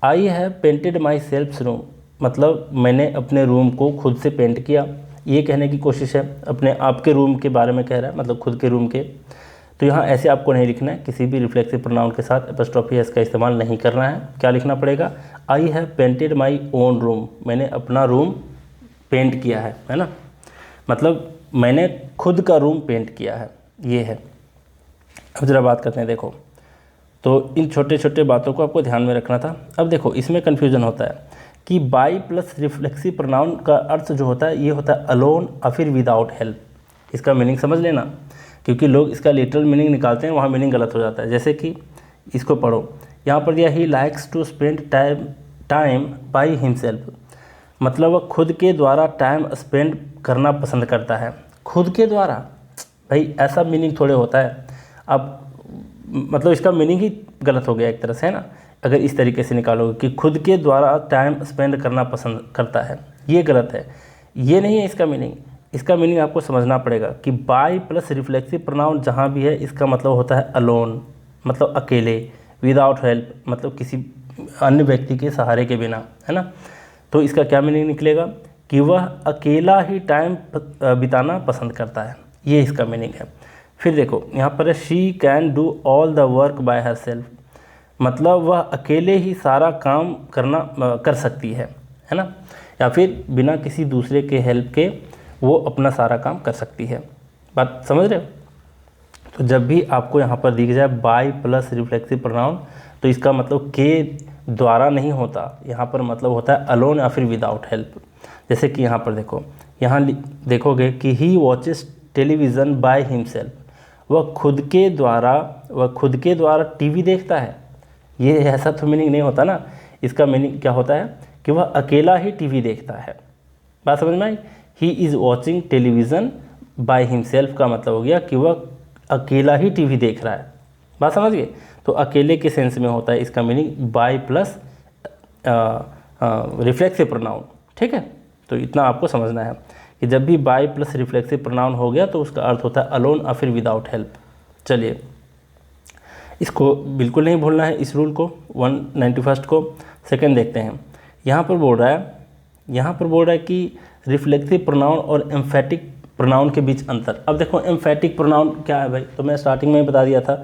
I have painted my self room, मतलब मैंने अपने रूम को खुद से पेंट किया, ये कहने की कोशिश है। अपने आपके रूम के बारे में कह रहा है, मतलब खुद के रूम के। तो यहाँ ऐसे आपको नहीं लिखना है, किसी भी रिफ्लेक्सिव प्रोनाउन के साथ एपोस्ट्रोफी एस का इस्तेमाल नहीं करना है। क्या लिखना पड़ेगा, I have painted my own room, मैंने अपना रूम पेंट किया है ना, मतलब मैंने खुद का रूम पेंट किया है, ये है। अब ज़रा बात करते हैं, देखो तो इन छोटे छोटे बातों को आपको ध्यान में रखना था। अब देखो इसमें कन्फ्यूजन होता है कि बाई प्लस रिफ्लेक्सिव प्रोनाउन का अर्थ जो होता है ये होता है अलोन और फिर विदाउट हेल्प। इसका मीनिंग समझ लेना, क्योंकि लोग इसका लिटरल मीनिंग निकालते हैं, वहाँ मीनिंग गलत हो जाता है। जैसे कि इसको पढ़ो, यहाँ पर दिया he likes to spend time by himself, मतलब वह खुद के द्वारा टाइम स्पेंड करना पसंद करता है। खुद के द्वारा, भाई ऐसा मीनिंग थोड़े होता है। अब मतलब इसका मीनिंग ही गलत हो गया एक तरह से, है ना। अगर इस तरीके से निकालोगे कि खुद के द्वारा टाइम स्पेंड करना पसंद करता है, ये गलत है, ये नहीं है इसका मीनिंग। इसका मीनिंग आपको समझना पड़ेगा कि बाय प्लस रिफ्लेक्सिव प्रोनाउन जहाँ भी है इसका मतलब होता है अलोन, मतलब अकेले, विदाउट हेल्प मतलब किसी अन्य व्यक्ति के सहारे के बिना, है ना। तो इसका क्या मीनिंग निकलेगा कि वह अकेला ही टाइम बिताना पसंद करता है, ये इसका मीनिंग है। फिर देखो यहाँ पर है she can do all the work by her self, मतलब वह अकेले ही सारा काम कर सकती है ना, या फिर बिना किसी दूसरे के हेल्प के वो अपना सारा काम कर सकती है। बात समझ रहे हो। तो जब भी आपको यहाँ पर दिख जाए बाय प्लस रिफ्लेक्सिव प्रोनाउन, तो इसका मतलब के द्वारा नहीं होता, यहाँ पर मतलब होता है अलोन या फिर विदाउट हेल्प। जैसे कि यहाँ पर देखो, यहाँ देखोगे कि ही वॉचेस टेलीविज़न बाय हिमसेल्फ, वह खुद के द्वारा टीवी देखता है। ये ऐसा तो मीनिंग नहीं होता ना, इसका मीनिंग क्या होता है कि वह अकेला ही टीवी देखता है। बात समझ में आई। He is watching television by himself का मतलब हो गया कि वह अकेला ही टीवी देख रहा है। बात समझ गए। तो अकेले के सेंस में होता है इसका meaning bye plus reflexive pronoun, ठीक है। तो इतना आपको समझना है कि जब भी बाय प्लस रिफ्लेक्सिव प्रोनाउन हो गया तो उसका अर्थ होता है अलोन और फिर विदाउट हेल्प। चलिए, इसको बिल्कुल नहीं भूलना है, इस रूल को 191 को। सेकंड देखते हैं, यहाँ पर बोल रहा है कि रिफ्लेक्सिव प्रोनाउन और एम्फेटिक प्रोनाउन के बीच अंतर। अब देखो एम्फेटिक प्रोनाउन क्या है भाई, तो मैं स्टार्टिंग में ही बता दिया था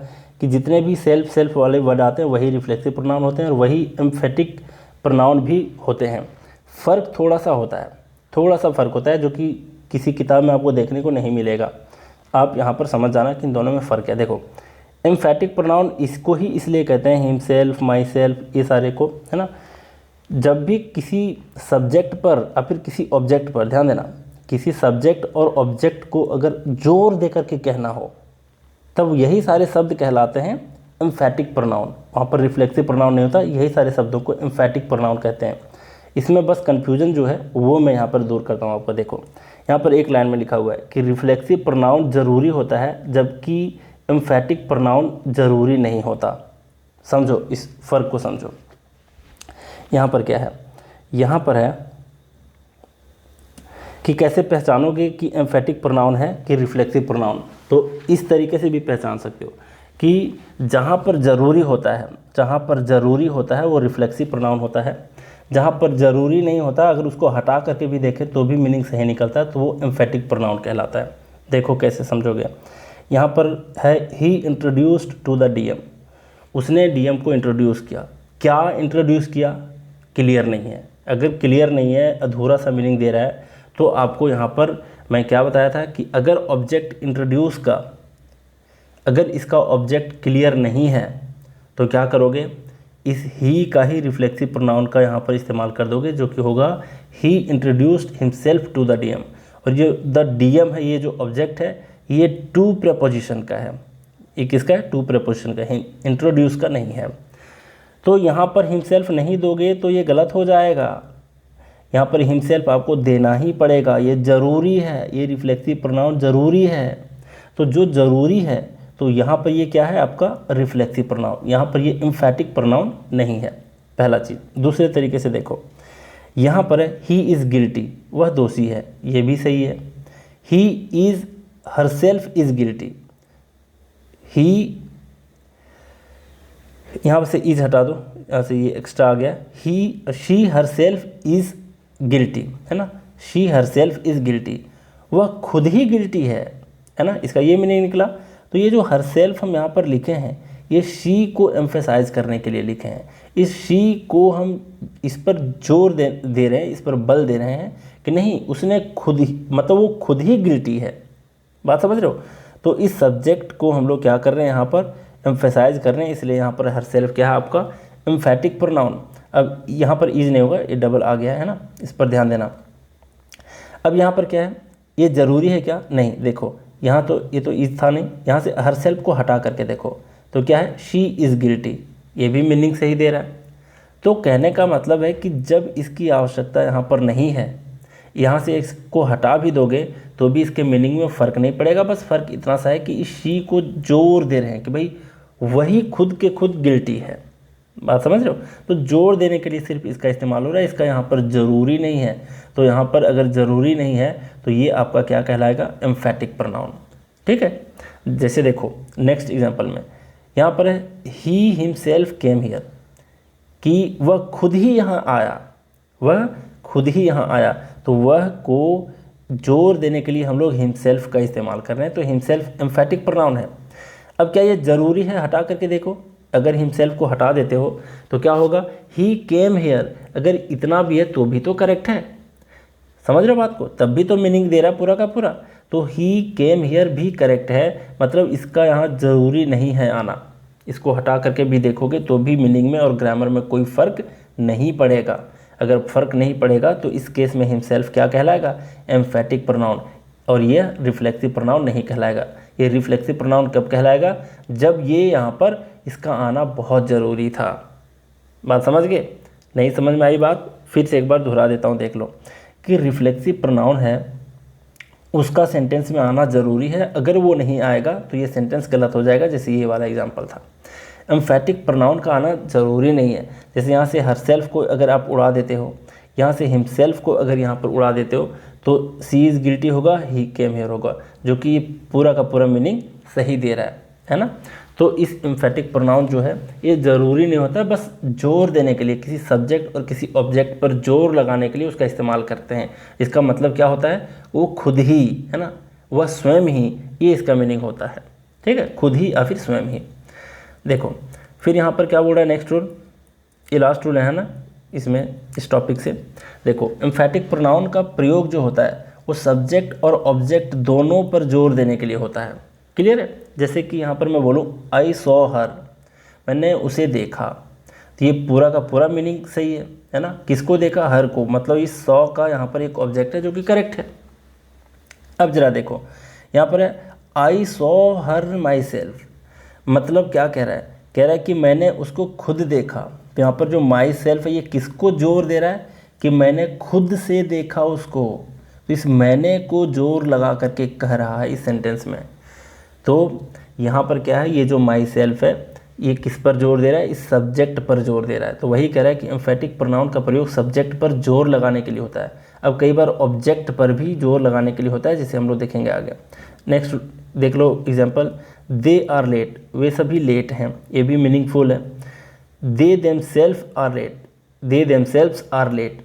कि जितने भी सेल्फ वाले वर्ड आते हैं वही रिफ्लेक्सिव प्रोनाउन होते हैं और वही एम्फेटिक प्रोनाउन भी होते हैं। फ़र्क थोड़ा सा फ़र्क होता है जो कि किसी किताब में आपको देखने को नहीं मिलेगा। आप यहाँ पर समझ जाना कि इन दोनों में फ़र्क है। देखो एम्फेटिक प्रोनाउन इसको ही इसलिए कहते हैं हिमसेल्फ, माई सेल्फ, ये सारे को, है ना। जब भी किसी सब्जेक्ट पर या फिर किसी ऑब्जेक्ट पर, ध्यान देना, किसी सब्जेक्ट और ऑब्जेक्ट को अगर जोर दे करके कहना हो तब यही सारे शब्द कहलाते हैं एम्फेटिक प्रोनाउन। वहाँ पर रिफ्लेक्सिव प्रोनाउन नहीं होता, यही सारे शब्दों को एम्फेटिक प्रोनाउन कहते हैं। इसमें बस कन्फ्यूजन जो है वो मैं यहाँ पर दूर करता हूँ आपको। देखो यहाँ पर एक लाइन में लिखा हुआ है कि रिफ्लेक्सिव प्रोनाउन ज़रूरी होता है जबकि एम्फेटिक प्रोनाउन ज़रूरी नहीं होता। समझो, इस फ़र्क को समझो। यहाँ पर क्या है, यहाँ पर है कि कैसे पहचानोगे कि एम्फेटिक प्रोनाउन है कि रिफ्लेक्सिव प्रोनाउन। तो इस तरीके से भी पहचान सकते हो कि जहाँ पर ज़रूरी होता है वो रिफ्लेक्सिव प्रोनाउन होता है, जहाँ पर ज़रूरी नहीं होता अगर उसको हटा करके भी देखें तो भी मीनिंग सही निकलता है, तो वो एम्फेटिक प्रोनाउन कहलाता है। देखो कैसे समझोगे। यहाँ पर है he introduced to the DM, उसने डीएम को इंट्रोड्यूस किया। क्या इंट्रोड्यूस किया, क्लियर नहीं है। अगर क्लियर नहीं है, अधूरा सा मीनिंग दे रहा है, तो आपको यहाँ पर मैं क्या बताया था कि अगर ऑब्जेक्ट इंट्रोड्यूस का, अगर इसका ऑब्जेक्ट क्लियर नहीं है तो क्या करोगे, इस ही का ही रिफ्लेक्सिव प्रोनाउन का यहाँ पर इस्तेमाल कर दोगे, जो कि होगा he introduced himself to the DM. और ये द डीएम है, ये जो ऑब्जेक्ट है ये टू प्रेपोजिशन का है। ये किसका है, टू प्रेपोजिशन का है, इंट्रोड्यूस का नहीं है। तो यहाँ पर हिमसेल्फ नहीं दोगे तो ये गलत हो जाएगा। यहाँ पर हिमसेल्फ आपको देना ही पड़ेगा, ये ज़रूरी है, ये रिफ्लेक्सिव प्रोनाउन ज़रूरी है। तो जो ज़रूरी है तो यहाँ पर ये क्या है आपका रिफ्लेक्सिव प्रोनाउन, यहाँ पर ये एम्फैटिक प्रोनाउन नहीं है, पहला चीज़। दूसरे तरीके से देखो, यहाँ पर है ही इज़ गिल्टी, वह दोषी है, ये भी सही है। He is herself is guilty, he, यहाँ से इज हटा दो, यहाँ से ये एक्स्ट्रा आ गया। ही, शी हरसेल्फ इज़ गिल्टी, है ना, शी हरसेल्फ इज़ गिल्टी, वह खुद ही गिल्टी है ना, इसका ये मीनिंग निकला। तो ये जो हरसेल्फ हम यहाँ पर लिखे हैं, ये शी को एम्फेसाइज करने के लिए लिखे हैं। इस शी को हम इस पर जोर दे रहे हैं, इस पर बल दे रहे हैं कि नहीं, उसने खुद ही, मतलब वो खुद ही गिल्टी है। बात समझ रहे हो? तो इस सब्जेक्ट को हम लोग क्या कर रहे हैं, यहाँ पर एम्फेसाइज कर रहे हैं, इसलिए यहाँ पर हरसेल्फ क्या है आपका एम्फैटिक प्रोनाउन। अब यहाँ पर इज नहीं होगा, ये डबल आ गया है ना, इस पर ध्यान देना। अब यहाँ पर क्या है, ये ज़रूरी है क्या? नहीं, देखो यहाँ तो ये तो इज था नहीं, यहाँ से हरसेल्फ को हटा करके देखो तो क्या है, शी इज़ गिल्टी, ये भी मीनिंग सही दे रहा है। तो कहने का मतलब है कि जब इसकी आवश्यकता यहाँ पर नहीं है, यहाँ से इसको हटा भी दोगे तो भी इसके मीनिंग में फ़र्क नहीं पड़ेगा। बस फ़र्क इतना सा है कि इस शी को जोर दे रहे हैं कि भाई वही खुद के खुद गिल्टी है। बात समझ रहे हो? तो जोर देने के लिए सिर्फ इसका इस्तेमाल हो रहा है, इसका यहाँ पर ज़रूरी नहीं है। तो यहाँ पर अगर ज़रूरी नहीं है तो ये आपका क्या कहलाएगा, एम्फैटिक प्रोनाउन। ठीक है, जैसे देखो नेक्स्ट एग्जांपल में यहाँ पर है ही हिमसेल्फ केम हियर, कि वह खुद ही यहाँ आया, वह खुद ही यहाँ आया। तो वह को जोर देने के लिए हम लोग हिमसेल्फ का इस्तेमाल कर रहे हैं, तो हिमसेल्फ एम्फैटिक प्रोनाउन है। अब क्या ये ज़रूरी है? हटा करके देखो, अगर हिमसेल्फ को हटा देते हो तो क्या होगा, ही केम हेयर, अगर इतना भी है तो भी तो करेक्ट है। समझ रहे हो बात को? तब भी तो मीनिंग दे रहा है पूरा का पूरा। तो ही केम हेयर भी करेक्ट है, मतलब इसका यहाँ ज़रूरी नहीं है आना। इसको हटा करके भी देखोगे तो भी मीनिंग में और ग्रामर में कोई फ़र्क नहीं पड़ेगा। अगर फ़र्क नहीं पड़ेगा तो इस केस में हिमसेल्फ क्या कहलाएगा, एम्फैटिक प्रोनाउन, और ये रिफ्लेक्सिव प्रोनाउन नहीं कहलाएगा। ये रिफ्लेक्सिव प्रोनाउन कब कहलाएगा, जब ये यहाँ पर इसका आना बहुत ज़रूरी था। बात समझ गए? नहीं समझ में आई बात? फिर से एक बार दोहरा देता हूँ, देख लो कि रिफ्लेक्सिव प्रोनाउन है, उसका सेंटेंस में आना ज़रूरी है। अगर वो नहीं आएगा तो ये सेंटेंस गलत हो जाएगा, जैसे ये वाला एग्जांपल था। एम्फैटिक प्रोनाउन का आना ज़रूरी नहीं है। जैसे यहाँ से हरसेल्फ को अगर आप उड़ा देते हो, यहाँ से हिमसेल्फ को अगर यहाँ पर उड़ा देते हो तो सी इज़ गिल्टी होगा, ही केम हियर होगा, जो कि पूरा का पूरा मीनिंग सही दे रहा है ना। तो इस एम्फैटिक प्रोनाउन जो है ये ज़रूरी नहीं होता, बस जोर देने के लिए, किसी सब्जेक्ट और किसी ऑब्जेक्ट पर जोर लगाने के लिए उसका इस्तेमाल करते हैं। इसका मतलब क्या होता है, वो खुद ही, है ना, वह स्वयं ही, ये इसका मीनिंग होता है। ठीक है, खुद ही या फिर स्वयं ही। देखो फिर यहाँ पर क्या बोल रहा है नेक्स्ट रूल, ये लास्ट रूल है ना इसमें, इस टॉपिक से। देखो एम्फैटिक प्रोनाउन का प्रयोग जो होता है वो सब्जेक्ट और ऑब्जेक्ट दोनों पर जोर देने के लिए होता है। क्लियर है? जैसे कि यहाँ पर मैं बोलूँ आई सॉ हर, मैंने उसे देखा, तो ये पूरा का पूरा मीनिंग सही है ना। किसको देखा? हर को, मतलब इस सॉ का यहाँ पर एक ऑब्जेक्ट है जो कि करेक्ट है। अब जरा देखो यहाँ पर है I saw her my self, मतलब क्या कह रहा है, कह रहा है कि मैंने उसको खुद देखा। तो यहाँ पर जो माई सेल्फ है ये किसको जोर दे रहा है, कि मैंने खुद से देखा उसको। तो इस मैंने को जोर लगा करके कह रहा है इस सेंटेंस में। तो यहाँ पर क्या है, ये जो माई सेल्फ है ये किस पर जोर दे रहा है, इस सब्जेक्ट पर जोर दे रहा है। तो वही कह रहा है कि एम्फैटिक प्रोनाउन का प्रयोग सब्जेक्ट पर जोर लगाने के लिए होता है। अब कई बार ऑब्जेक्ट पर भी जोर लगाने के लिए होता है, जिसे हम लोग देखेंगे आगे। नेक्स्ट देख लो एग्जाम्पल, दे आर लेट, वे सभी लेट हैं, ये भी मीनिंगफुल है। They themselves are late, they themselves are late,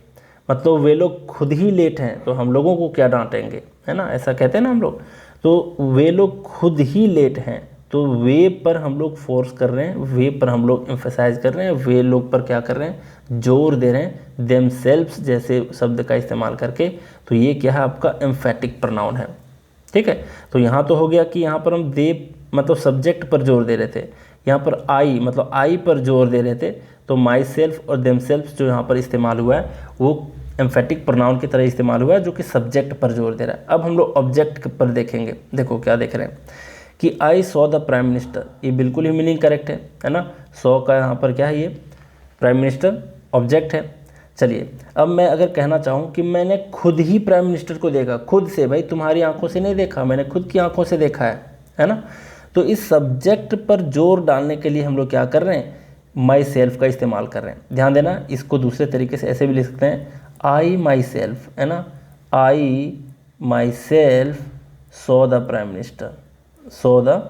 मतलब वे लोग खुद ही लेट हैं, तो हम लोगों को क्या डांटेंगे, है ना, ऐसा कहते हैं ना हम लोग। तो वे लोग खुद ही लेट हैं, तो वे पर हम लोग फोर्स कर रहे हैं, वे पर हम लोग एम्फेसाइज कर रहे हैं, वे लोग पर क्या कर रहे हैं, जोर दे रहे हैं, देमसेल्व्स जैसे शब्द का इस्तेमाल करके। तो ये क्या है, आपका एम्फैटिक प्रोनाउन है। ठीक है, तो यहाँ तो हो गया कि यहाँ पर हम दे मतलब सब्जेक्ट पर जोर दे रहे थे, यहाँ पर आई मतलब आई पर जोर दे रहे थे। तो माई सेल्फ और देमसेल्व्स जो यहाँ पर इस्तेमाल हुआ है वो एम्फैटिक प्रोनाउन की तरह इस्तेमाल हुआ है, जो कि सब्जेक्ट पर जोर दे रहा है। अब हम लोग ऑब्जेक्ट पर देखेंगे। देखो क्या देख रहे हैं कि I saw the prime minister, ये बिल्कुल ही मीनिंग करेक्ट है ना। सॉ का यहाँ पर क्या है, ये प्राइम मिनिस्टर ऑब्जेक्ट है। चलिए अब मैं अगर कहना चाहूँ कि मैंने खुद ही प्राइम मिनिस्टर को देखा, खुद से, भाई तुम्हारी आंखों से नहीं देखा, मैंने खुद की आंखों से देखा है ना। तो इस सब्जेक्ट पर जोर डालने के लिए हम लोग क्या कर रहे हैं, माई सेल्फ का इस्तेमाल कर रहे हैं। ध्यान देना, इसको दूसरे तरीके से ऐसे भी लिख सकते हैं, आई माई सेल्फ, है ना, I myself so the prime minister, so the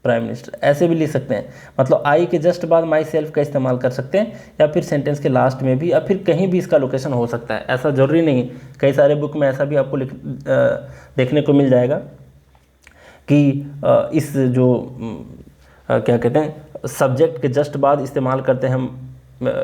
prime minister, ऐसे भी लिख सकते हैं। मतलब आई के जस्ट बाद माई सेल्फ का इस्तेमाल कर सकते हैं, या फिर सेंटेंस के लास्ट में भी, या फिर कहीं भी इसका लोकेशन हो सकता है, ऐसा ज़रूरी नहीं। कई सारे बुक में ऐसा भी आपको देखने को मिल जाएगा कि इस जो क्या कहते हैं सब्जेक्ट के जस्ट बाद इस्तेमाल करते हैं हम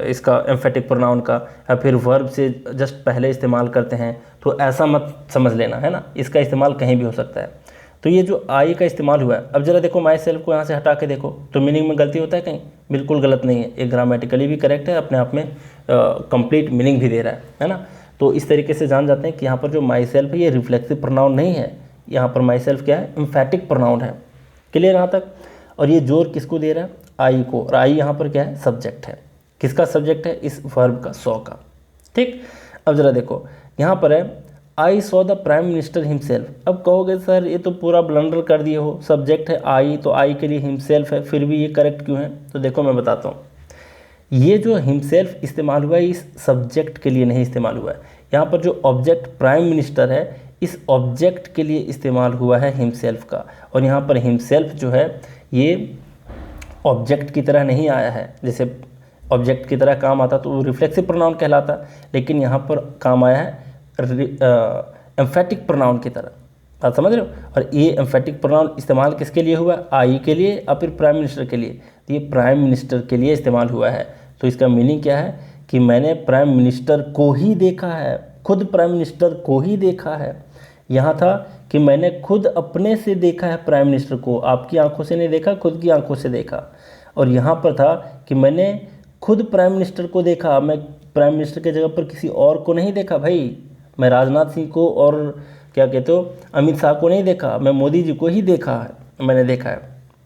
इसका एम्फेटिक प्रोनाउन का, या फिर वर्ब से जस्ट पहले इस्तेमाल करते हैं, तो ऐसा मत समझ लेना, है ना। इसका इस्तेमाल कहीं भी हो सकता है। तो ये जो आई का इस्तेमाल हुआ है, अब ज़रा देखो माई सेल्फ को यहाँ से हटा के देखो तो मीनिंग में गलती होता है कहीं? बिल्कुल गलत नहीं है, एक ग्रामेटिकली भी करेक्ट है, अपने आप में कंप्लीट मीनिंग भी दे रहा है ना। तो इस तरीके से जान जाते हैं कि यहाँ पर जो माई सेल्फ है ये रिफ्लेक्सिव प्रोनाउन नहीं है, यहाँ पर माई सेल्फ क्या है, एम्फेटिक प्रोनाउन है। क्लियर यहाँ तक? और ये जोर किसको दे रहा है, आई को, और आई यहाँ पर क्या है, सब्जेक्ट है। किसका सब्जेक्ट है, इस वर्ब का, सो का। ठीक, अब ज़रा देखो यहाँ पर है I saw the prime minister himself. अब कहोगे सर ये तो पूरा ब्लंडर कर दिए हो, सब्जेक्ट है आई, तो आई के लिए हिमसेल्फ है, फिर भी ये करेक्ट क्यों है? तो देखो मैं बताता हूँ, ये जो हिमसेल्फ इस्तेमाल हुआ है इस सब्जेक्ट के लिए नहीं इस्तेमाल हुआ है। यहाँ पर जो ऑब्जेक्ट प्राइम मिनिस्टर है इस ऑब्जेक्ट के लिए इस्तेमाल हुआ है हिमसेल्फ का, और यहाँ पर हिमसेल्फ जो है ये ऑब्जेक्ट की तरह नहीं आया है। जैसे ऑब्जेक्ट की तरह काम आता तो वो रिफ्लेक्सिव प्रोनाउन कहलाता, लेकिन यहाँ पर काम आया है एम्फेटिक प्रोनाउन की तरह। बात समझ रहे हो? और ये एम्फेटिक प्रोनाउन इस्तेमाल किसके लिए हुआ, आई के लिए या फिर प्राइम मिनिस्टर के लिए? तो ये प्राइम मिनिस्टर के लिए इस्तेमाल हुआ है। तो इसका मीनिंग क्या है कि मैंने प्राइम मिनिस्टर को ही देखा है, खुद प्राइम मिनिस्टर को ही देखा है। यहाँ था कि मैंने खुद अपने से देखा है प्राइम मिनिस्टर को, आपकी आंखों से नहीं देखा, खुद की आंखों से देखा। और यहाँ पर था कि मैंने खुद प्राइम मिनिस्टर को देखा, मैं प्राइम मिनिस्टर के जगह पर किसी और को नहीं देखा भाई, मैं राजनाथ सिंह को और क्या कहते हो अमित शाह को नहीं देखा, मैं मोदी जी को ही देखा है, मैंने देखा है।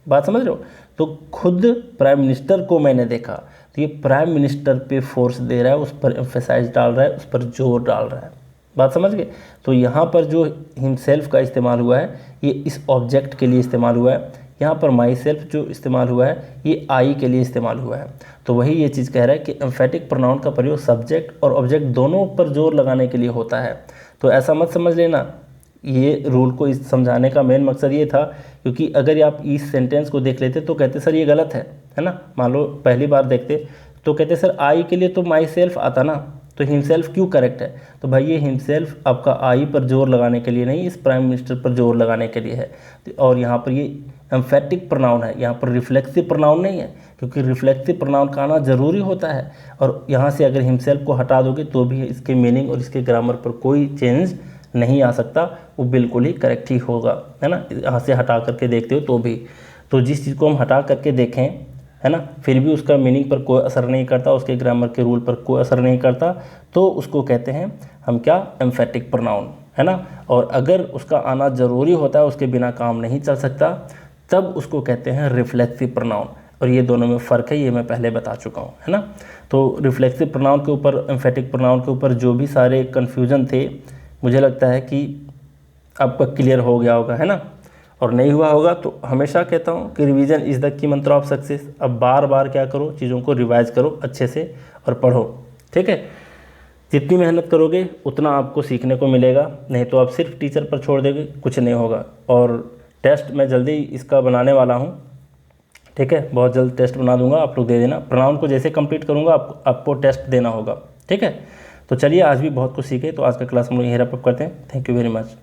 बात समझ रहे हो? तो खुद प्राइम मिनिस्टर को मैंने देखा, तो ये प्राइम मिनिस्टर पे फोर्स दे रहा है, उस पर एम्फेसाइज डाल रहा है, उस पर जोर डाल रहा है। बात समझ गए? तो यहाँ पर जो हिमसेल्फ का इस्तेमाल हुआ है ये इस ऑब्जेक्ट के लिए इस्तेमाल हुआ है। यहाँ पर माई सेल्फ जो इस्तेमाल हुआ है ये आई के लिए इस्तेमाल हुआ है। तो वही ये चीज़ कह रहा है कि एम्फेटिक प्रोनाउन का प्रयोग सब्जेक्ट और ऑब्जेक्ट दोनों पर जोर लगाने के लिए होता है। तो ऐसा मत समझ लेना, ये रूल को इस समझाने का मेन मकसद ये था, क्योंकि अगर आप इस सेंटेंस को देख लेते तो कहते सर ये गलत है ना। मान लो पहली बार देखते तो कहते सर आई के लिए तो माई सेल्फ आता ना, तो हिमसेल्फ क्यों करेक्ट है? तो भाई ये हिमसेल्फ आपका आई पर जोर लगाने के लिए नहीं, इस प्राइम मिनिस्टर पर जोर लगाने के लिए है। और यहाँ पर ये एम्फेटिक प्रोनाउन है, यहाँ पर रिफ्लेक्सिव प्रोनाउन नहीं है, क्योंकि रिफ्लेक्सिव प्रोनाउन का आना ज़रूरी होता है। और यहाँ से अगर हिमसेल्फ को हटा दोगे तो भी इसके मीनिंग और इसके ग्रामर पर कोई चेंज नहीं आ सकता, वो बिल्कुल ही करेक्ट ही होगा, है ना। यहाँ से हटा करके देखते हो तो भी, तो जिस चीज़ को हम हटा करके देखें, है ना, फिर भी उसका मीनिंग पर कोई असर नहीं करता, उसके ग्रामर के रूल पर कोई असर नहीं करता, तो उसको कहते हैं हम क्या, एम्फेटिक प्रोनाउन, है ना। और अगर उसका आना ज़रूरी होता है, उसके बिना काम नहीं चल सकता, तब उसको कहते हैं रिफ्लेक्सिव प्रोनाउन। और ये दोनों में फ़र्क है, ये मैं पहले बता चुका हूँ, है ना। तो रिफ्लेक्सिव प्रोनाउन के ऊपर, एम्फेटिक प्रोनाउन के ऊपर जो भी सारे कन्फ्यूज़न थे, मुझे लगता है कि आपका क्लियर हो गया होगा, है ना। और नहीं हुआ होगा तो हमेशा कहता हूँ कि रिवीजन इज़ द की मंत्र ऑफ सक्सेस। अब बार बार क्या करो, चीज़ों को रिवाइज करो अच्छे से और पढ़ो, ठीक है। जितनी मेहनत करोगे उतना आपको सीखने को मिलेगा, नहीं तो आप सिर्फ टीचर पर छोड़ दोगे, कुछ नहीं होगा। और टेस्ट मैं जल्दी इसका बनाने वाला हूँ, ठीक है, बहुत जल्द टेस्ट बना दूंगा, आप लोग दे देना। प्रोनाउन को जैसे कंप्लीट करूँगा आपको टेस्ट देना होगा, ठीक है। तो चलिए आज भी बहुत कुछ सीखे, तो आज का क्लास हम लोग यहीं रैप अप करते हैं। Thank you very much.